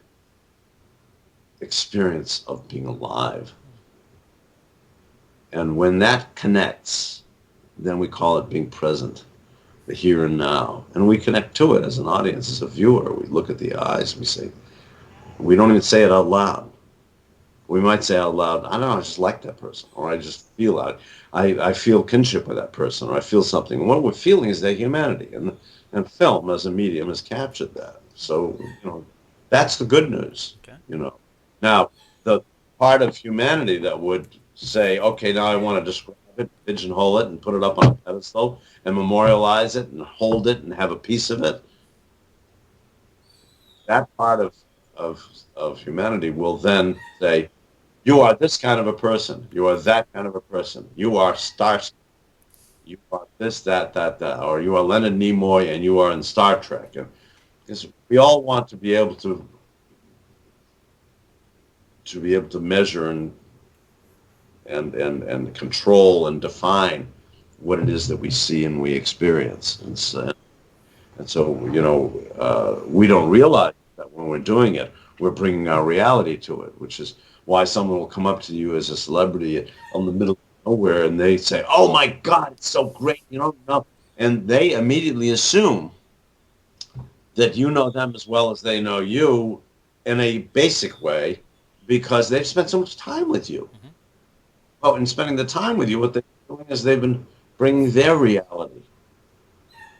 experience of being alive. And when that connects, then we call it being present, the here and now. And we connect to it as an audience, as a viewer. We look at the eyes, we say, we don't even say it out loud. We might say out loud, I don't know, I just like that person, or I just feel it. I feel kinship with that person, or I feel something. And what we're feeling is their humanity. And film as a medium has captured that. So, that's the good news. Okay. Now, the part of humanity that would say, okay, now I want to describe it, pigeonhole it, and put it up on a pedestal, and memorialize it, and hold it, and have a piece of it, that part of humanity will then say, you are this kind of a person, you are that kind of a person, you are Starsky, you are this, that, or you are Leonard Nimoy and you are in Star Trek. And because we all want to be able to to be able to measure and control and define what it is that we see and we experience. And so, we don't realize that when we're doing it, we're bringing our reality to it, which is why someone will come up to you as a celebrity on the middle of nowhere and they say, "Oh my God, it's so great," and they immediately assume that you know them as well as they know you in a basic way because they've spent so much time with you. Mm-hmm. Oh, in spending the time with you, what they're doing is they've been bringing their reality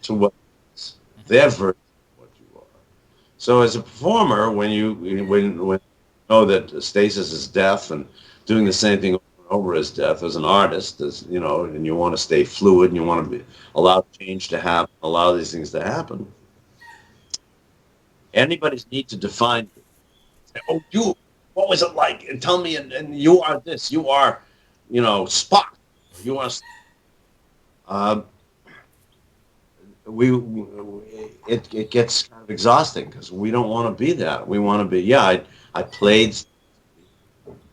to what is their version of what you are. So as a performer, when you know that stasis is death and doing the same thing over and over as death, as an artist, and you want to stay fluid and you want to allow change to happen, allow these things to happen, anybody's need to define, say, "Oh, what was it like? And tell me, and you are this, you are, Spock, you are." It gets kind of exhausting because we don't want to be that. We want to be, I played,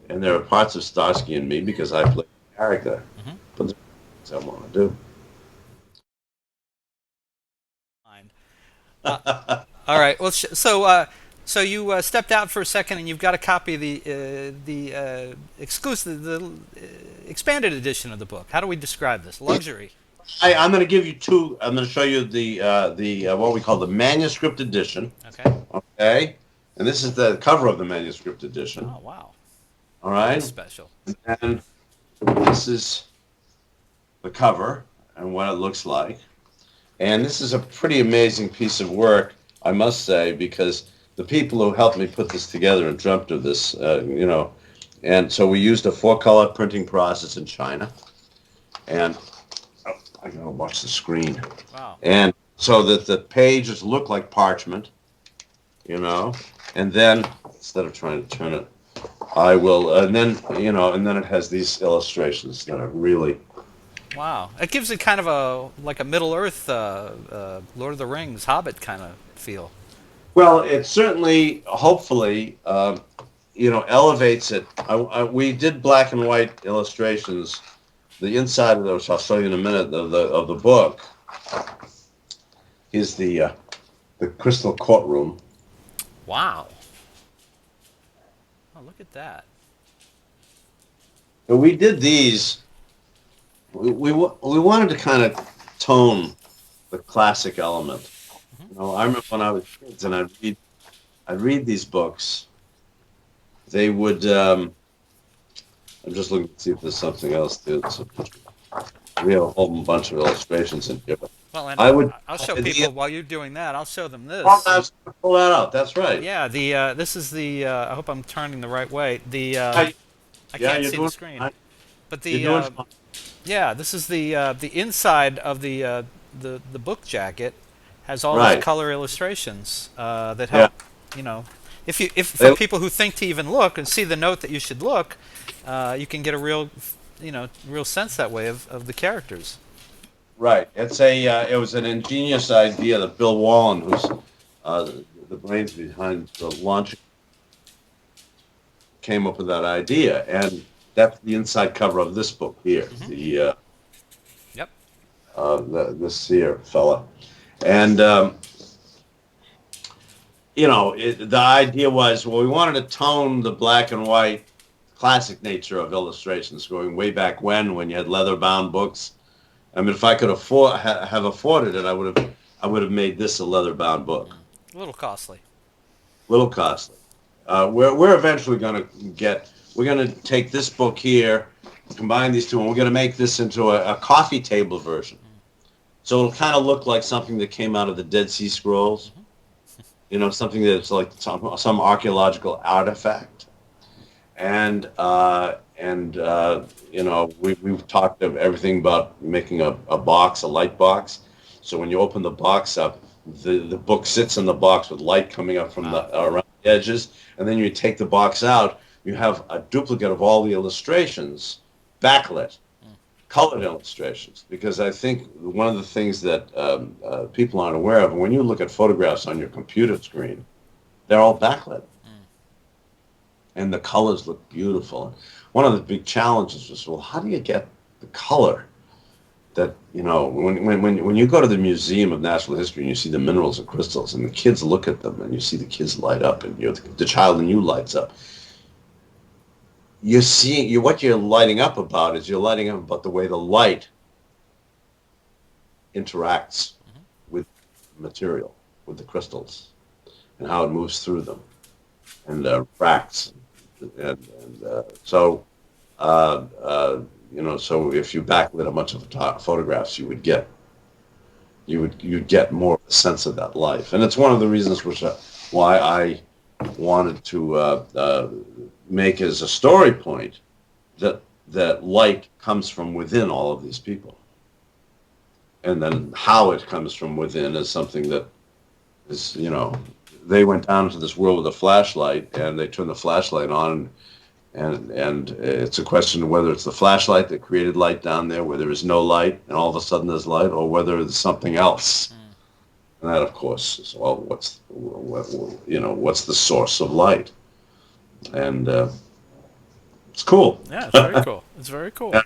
and there are parts of Starsky in me because I played the character, Mm-hmm. but there's things I want to do. All right. Well, so you stepped out for a second, and you've got a copy of the exclusive, the expanded edition of the book. How do we describe this? Luxury. I'm going to give you two. I'm going to show you the what we call the manuscript edition. Okay. Okay, and this is the cover of the manuscript edition. Oh, wow. All right. That's special. And this is the cover and what it looks like. And this is a pretty amazing piece of work, I must say, because the people who helped me put this together and dreamt of this, and so we used a 4-color printing process in China. And I gotta watch the screen. Wow. And so that the pages look like parchment, and then instead of trying to turn it, I will, and then it has these illustrations that are really. Wow. It gives it kind of like a Middle Earth, Lord of the Rings, Hobbit kind of feel. Well, it certainly, hopefully, elevates it. We did black and white illustrations. The inside of those, I'll show you in a minute, of the book, is the crystal courtroom. Wow. Oh, look at that. But we did these. We wanted to kind of tone the classic element. Mm-hmm. I remember when I was kids and I'd read these books. They would. I'm just looking to see if there's something else too. We have a whole bunch of illustrations in here. Well, and I'll show the- people while you're doing that. I'll show them this. Oh, I was going to pull that out. That's right. Yeah, this is the. I hope I'm turning the right way. The I can't you're see doing the screen, fine. but You're doing fine. yeah, this is the inside of the book jacket has all Right. these color illustrations that help. If for people who think to even look and see the note that you should look, you can get a real sense that way of the characters. Right. It was an ingenious idea that Bill Wallen, who's the brains behind the launch, came up with that idea, and that's the inside cover of this book here. Mm-hmm. This here fella, and the idea was, well, we wanted to tone the black and white classic nature of illustrations going way back when you had leather-bound books. I mean, if I could have afforded it, I would have made this a leather-bound book. A little costly. Little costly. We're eventually we're going to take this book here, combine these two, and we're going to make this into a coffee table version. So it'll kind of look like something that came out of the Dead Sea Scrolls. Something that's like some archaeological artifact. And we've talked of everything about making a box, a light box. So when you open the box up, the book sits in the box with light coming up from around the edges, and then you take the box out, you have a duplicate of all the illustrations, backlit, colored illustrations. Because I think one of the things that people aren't aware of, when you look at photographs on your computer screen, they're all backlit. and the colors look beautiful. One of the big challenges was, well, how do you get the color that, when you go to the Museum of Natural History and you see the minerals and crystals and the kids look at them and you see the kids light up and the child in you lights up, what you're lighting up about is you're lighting up about the way the light interacts with material, with the crystals, and how it moves through them and refracts. So if you backlit a bunch of photographs, you'd get more of a sense of that life. And it's one of the reasons why I wanted to make as a story point that light comes from within all of these people. And then how it comes from within is something that is, they went down to this world with a flashlight and they turned the flashlight on, and it's a question of whether it's the flashlight that created light down there where there is no light and all of a sudden there's light, or whether it's something else. And that, of course, is, well, what's the source of light? And it's cool. Yeah, it's very cool. It's very cool. Yeah.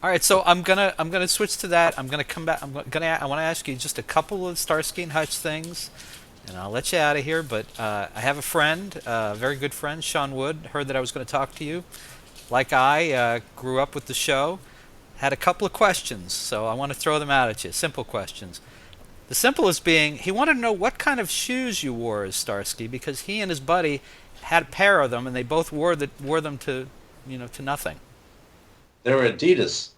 All right, so I'm gonna switch to that. I'm gonna come back. I want to ask you just a couple of Starsky and Hutch things, and I'll let you out of here. But I have a friend, a very good friend, Sean Wood. Heard that I was going to talk to you. Like I grew up with the show. Had a couple of questions, so I want to throw them out at you. Simple questions. The simplest being, he wanted to know what kind of shoes you wore as Starsky, because he and his buddy had a pair of them, and they both wore them to nothing. They were Adidas.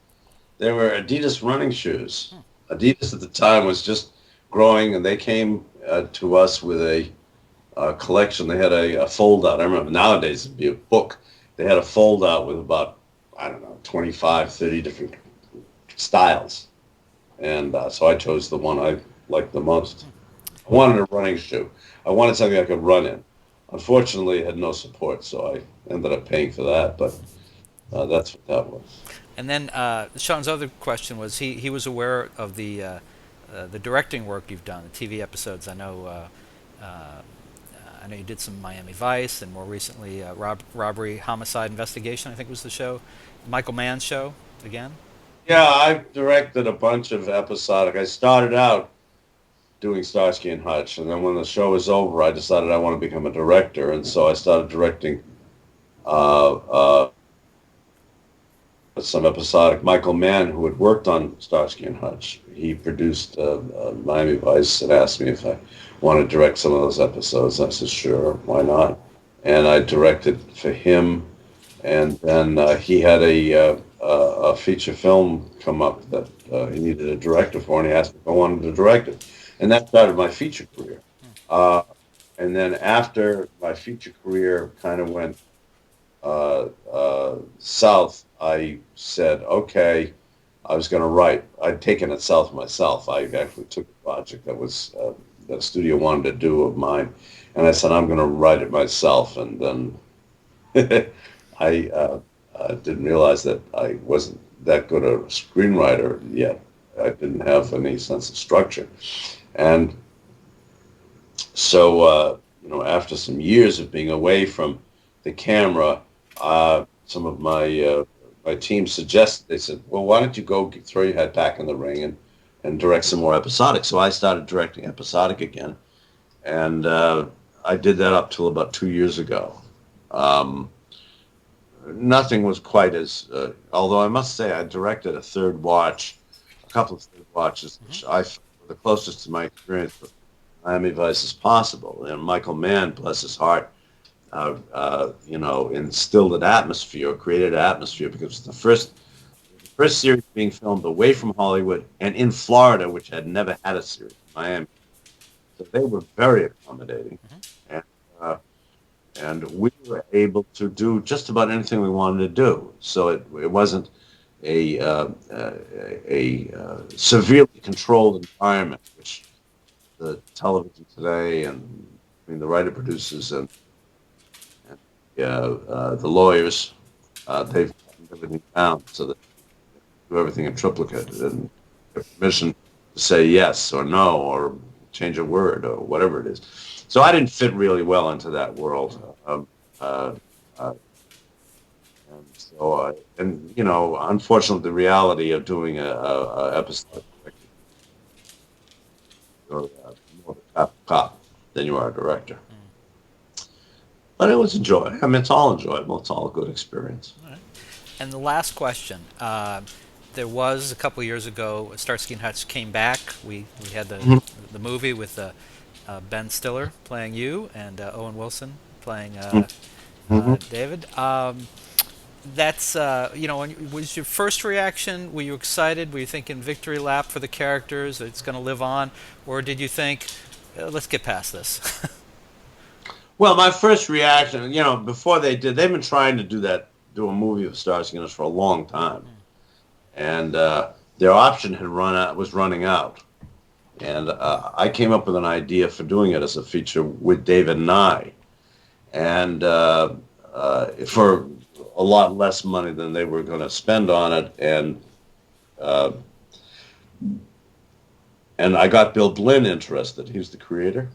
They were Adidas running shoes. Adidas at the time was just growing, and they came to us with a collection. They had a fold-out. I remember nowadays it'd be a book. They had a fold-out with about, 25, 30 different styles. And so I chose the one I liked the most. I wanted a running shoe. I wanted something I could run in. Unfortunately, it had no support, so I ended up paying for that, but that's what that was. And then Sean's other question was he was aware of the directing work you've done, the TV episodes. I know you did some Miami Vice, and more recently Robbery Homicide Investigation, I think was the show. Michael Mann's show again. Yeah, I've directed a bunch of episodic. I started out doing Starsky and Hutch, and then when the show was over, I decided I want to become a director, and so I started directing some episodic. Michael Mann, who had worked on Starsky and Hutch, he produced Miami Vice and asked me if I wanted to direct some of those episodes. I said, sure, why not? And I directed for him, and then he had a feature film come up that he needed a director for, and he asked me if I wanted to direct it. And that started my feature career. And then after my feature career kind of went south, I said, okay, I was going to write. I'd taken it south myself. I actually took a project that was that a studio wanted to do of mine, and I said, I'm going to write it myself. And then I didn't realize that I wasn't that good a screenwriter yet. I didn't have any sense of structure. And so, after some years of being away from the camera, some of my team suggested, they said, well, why don't you go throw your head back in the ring and direct some more episodic? So I started directing episodic again. And I did that up till about 2 years ago. Nothing was quite as, although I must say I directed a couple of third watches, which I felt were the closest to my experience with Miami Vice as possible. And Michael Mann, bless his heart, instilled an atmosphere, created an atmosphere, because it was the first series being filmed away from Hollywood and in Florida, which had never had a series, Miami. So they were very accommodating. And we were able to do just about anything we wanted to do. So it wasn't a severely controlled environment, which the television today and the writer-producers and the lawyers, they've gotten everything down so that they do everything in triplicate and get permission to say yes or no or change a word or whatever it is. So I didn't fit really well into that world. Uh, and so, unfortunately, the reality of doing a episode, you're more of a cop than you are a director. But it was enjoyable. I mean, it's all enjoyable. It's all a good experience. All right. And the last question. There was a couple years ago, Starsky and Hutch came back. We had the movie with Ben Stiller playing you and Owen Wilson playing Mm-hmm. David. That's was your first reaction? Were you excited? Were you thinking victory lap for the characters? It's going to live on, or did you think, let's get past this? Well, my first reaction, before they've been trying to do a movie of Starsky and Hutch for a long time, and their option was running out, and I came up with an idea for doing it as a feature with David and I, and for a lot less money than they were going to spend on it, and I got Bill Blinn interested. He's the creator.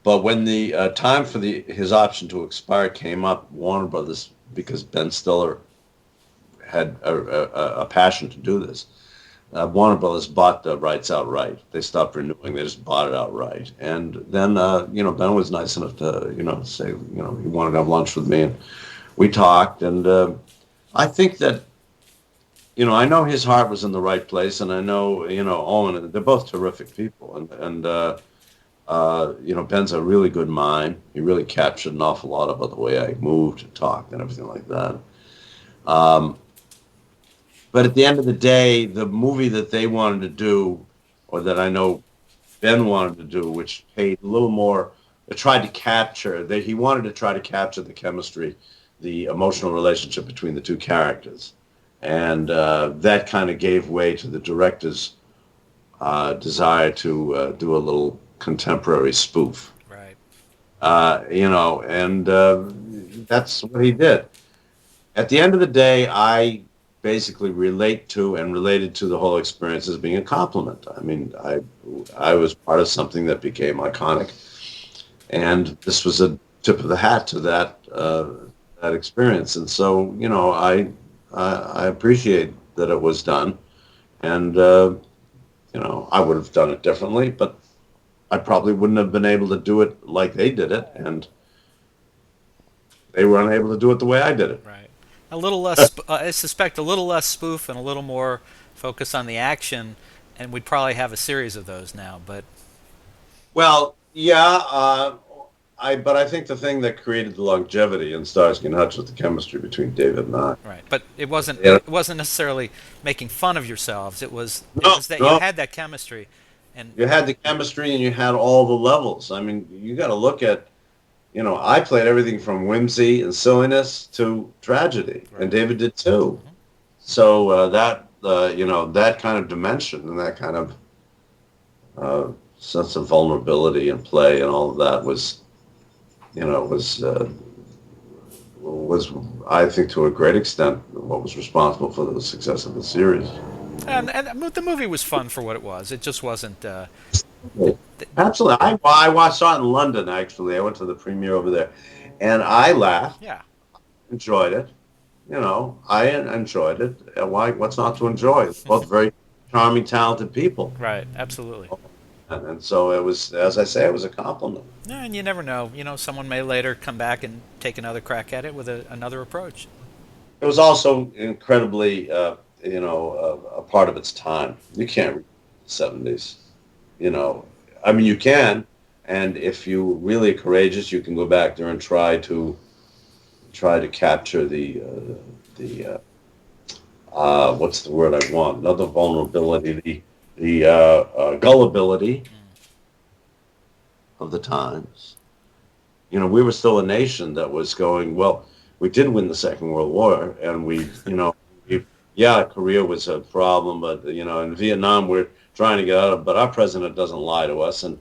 But when the time for his option to expire came up, Warner Brothers, because Ben Stiller had a passion to do this, Warner Brothers bought the rights outright. They stopped renewing; they just bought it outright. And then, Ben was nice enough to, say, he wanted to have lunch with me, and we talked. And I think that, I know his heart was in the right place, and I know, Owen. They're both terrific people, and Ben's a really good mind. He really captured an awful lot about the way I moved and talked and everything like that. But at the end of the day, the movie that they wanted to do, or that I know Ben wanted to do, which paid a little more, he wanted to try to capture the chemistry, the emotional relationship between the two characters. And that kind of gave way to the director's desire to do a little contemporary spoof. Right. And that's what he did. At the end of the day, I basically related to the whole experience as being a compliment. I mean, I was part of something that became iconic, and this was a tip of the hat to that experience. And so, I appreciate that it was done, and I would have done it differently, but I probably wouldn't have been able to do it like they did it, and they were unable to do it the way I did it. Right. A little less, I suspect, a little less spoof and a little more focus on the action, and we'd probably have a series of those now. But well, yeah, but I think the thing that created the longevity in Starsky and Hutch was the chemistry between David and I. right, but it wasn't necessarily making fun of yourselves. It was that you had that chemistry, and you had the chemistry and you had all the levels. I mean, you got to look at. I played everything from whimsy and silliness to tragedy, right. And David did too. Mm-hmm. So that kind of dimension and that kind of sense of vulnerability and play and all of that was I think to a great extent what was responsible for the success of the series. And the movie was fun for what it was. It just wasn't. Absolutely. I saw it in London, actually. I went to the premiere over there. And I laughed. Yeah. Enjoyed it. I enjoyed it. What's not to enjoy? It's both very charming, talented people. Right. Absolutely. And so it was, as I say, it was a compliment. Yeah, and you never know. Someone may later come back and take another crack at it with another approach. It was also incredibly, a part of its time. You can't read the 70s. I mean, you can, and if you're really courageous, you can go back there and try to capture the what's the word I want? Another vulnerability, the gullibility of the times. We were still a nation that was going, well, we did win the Second World War, and Korea was a problem, but in Vietnam we're trying to get out of, but our president doesn't lie to us, and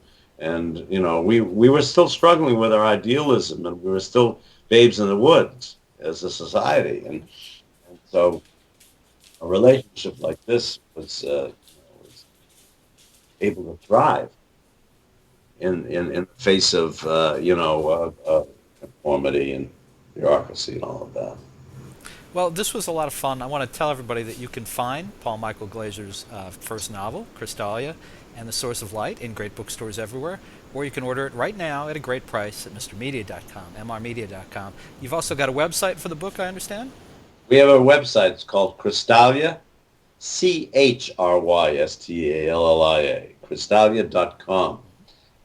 we were still struggling with our idealism, and we were still babes in the woods as a society, and so a relationship like this was able to thrive in the face of conformity and bureaucracy and all of that. Well, this was a lot of fun. I want to tell everybody that you can find Paul Michael Glaser's first novel, Chrystallia, and The Source of Light in great bookstores everywhere, or you can order it right now at a great price at mrmedia.com, mrmedia.com. You've also got a website for the book, I understand? We have a website. It's called Chrystallia, Chrystallia, Chrystallia.com.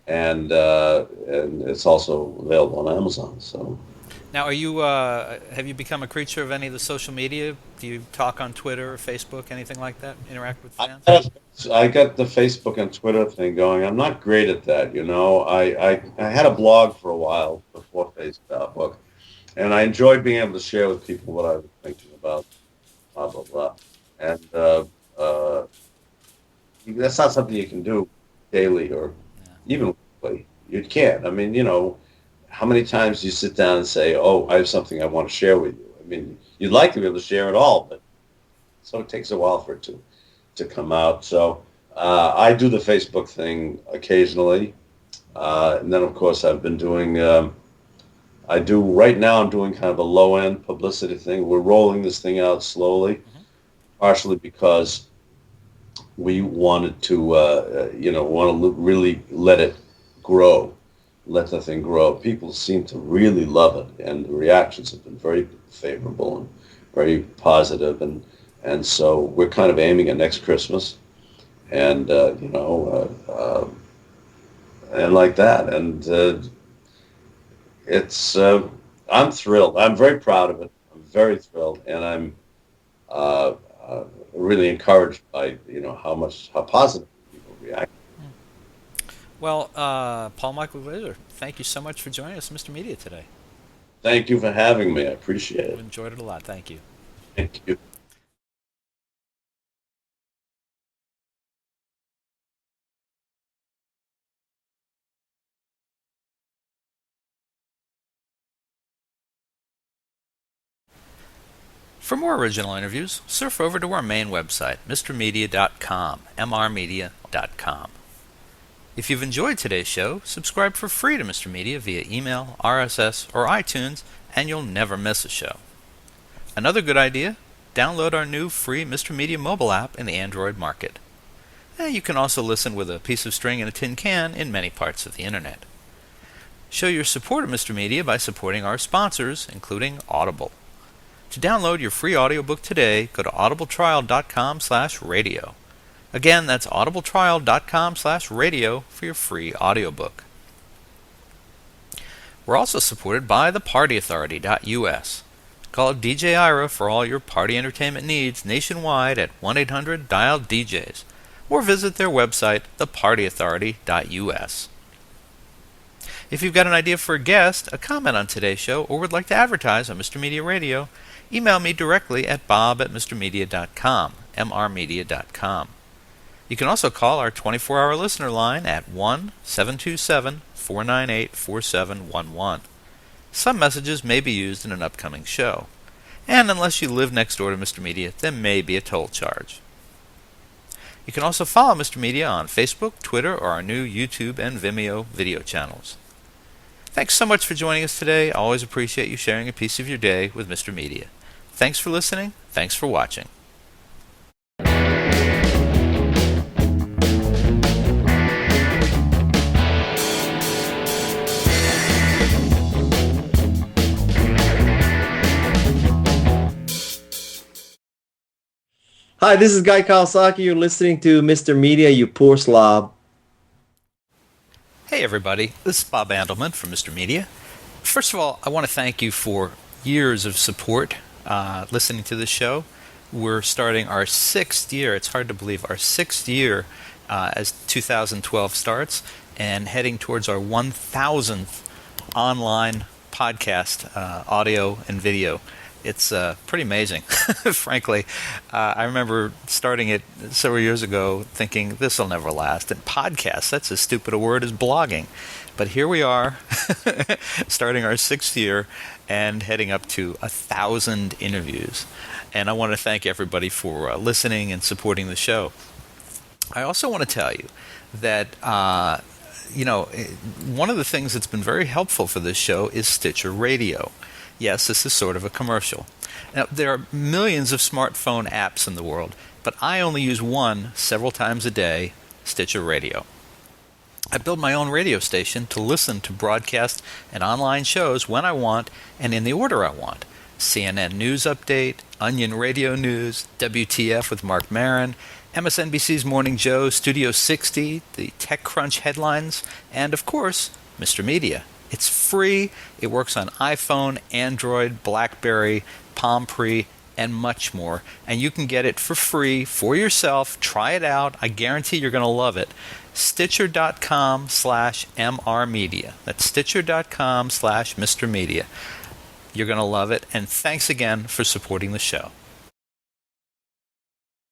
And it's also available on Amazon. So. Now, are you have you become a creature of any of the social media? Do you talk on Twitter or Facebook, anything like that? Interact with fans? I got the Facebook and Twitter thing going. I'm not great at that, you know. I had a blog for a while before Facebook, and I enjoyed being able to share with people what I was thinking about, blah, blah, blah. And that's not something you can do daily or even weekly. You can't. I mean, you know, how many times do you sit down and say, oh, I have something I want to share with you? I mean, you'd like to be able to share it all, but so it takes a while for it to come out. So I do the Facebook thing occasionally. And then, of course, I've been doing, right now I'm doing kind of a low-end publicity thing. We're rolling this thing out slowly, partially because we wanted to, really let it grow. Let the thing grow. People seem to really love it, and the reactions have been very favorable and very positive, and so we're kind of aiming at next Christmas, and and like that, and it's I'm thrilled. I'm very proud of it. I'm very thrilled, and I'm really encouraged by how positive people react. Well, Paul Michael Glaser, thank you so much for joining us, Mr. Media, today. Thank you for having me. I appreciate it. I enjoyed it a lot. Thank you. Thank you. For more original interviews, surf over to our main website, mrmedia.com, mrmedia.com. If you've enjoyed today's show, subscribe for free to Mr. Media via email, RSS, or iTunes, and you'll never miss a show. Another good idea? Download our new free Mr. Media mobile app in the Android market. You can also listen with a piece of string and a tin can in many parts of the internet. Show your support of Mr. Media by supporting our sponsors, including Audible. To download your free audiobook today, go to audibletrial.com/radio. Again, that's audibletrial.com/radio for your free audiobook. We're also supported by the partyauthority.us. Call DJ Ira for all your party entertainment needs nationwide at 1-800-DIAL-DJs, or visit their website, thepartyauthority.us. If you've got an idea for a guest, a comment on today's show, or would like to advertise on Mr. Media Radio, email me directly at bob@mrmedia.com, mrmedia.com. You can also call our 24-hour listener line at 1-727-498-4711. Some messages may be used in an upcoming show. And unless you live next door to Mr. Media, there may be a toll charge. You can also follow Mr. Media on Facebook, Twitter, or our new YouTube and Vimeo video channels. Thanks so much for joining us today. I always appreciate you sharing a piece of your day with Mr. Media. Thanks for listening. Thanks for watching. Hi, this is Guy Kawasaki. You're listening to Mr. Media, you poor slob. Hey everybody, this is Bob Andelman from Mr. Media. First of all, I want to thank you for years of support listening to this show. We're starting our 6th year, it's hard to believe, our 6th year as 2012 starts, and heading towards our 1,000th online podcast, audio and video. It's pretty amazing, frankly. I remember starting it several years ago thinking, this will never last. And podcasts, that's as stupid a word as blogging. But here we are, starting our 6th year and heading up to 1,000 interviews. And I want to thank everybody for listening and supporting the show. I also want to tell you that, one of the things that's been very helpful for this show is Stitcher Radio. Yes, this is sort of a commercial. Now, there are millions of smartphone apps in the world, but I only use one several times a day, Stitcher Radio. I build my own radio station to listen to broadcast and online shows when I want and in the order I want. CNN News Update, Onion Radio News, WTF with Mark Maron, MSNBC's Morning Joe, Studio 60, the TechCrunch headlines, and of course, Mr. Media. It's free. It works on iPhone, Android, BlackBerry, Palm Pre, and much more. And you can get it for free for yourself. Try it out. I guarantee you're going to love it. Stitcher.com/MRmedia. That's Stitcher.com/Mr. Media. You're going to love it. And thanks again for supporting the show.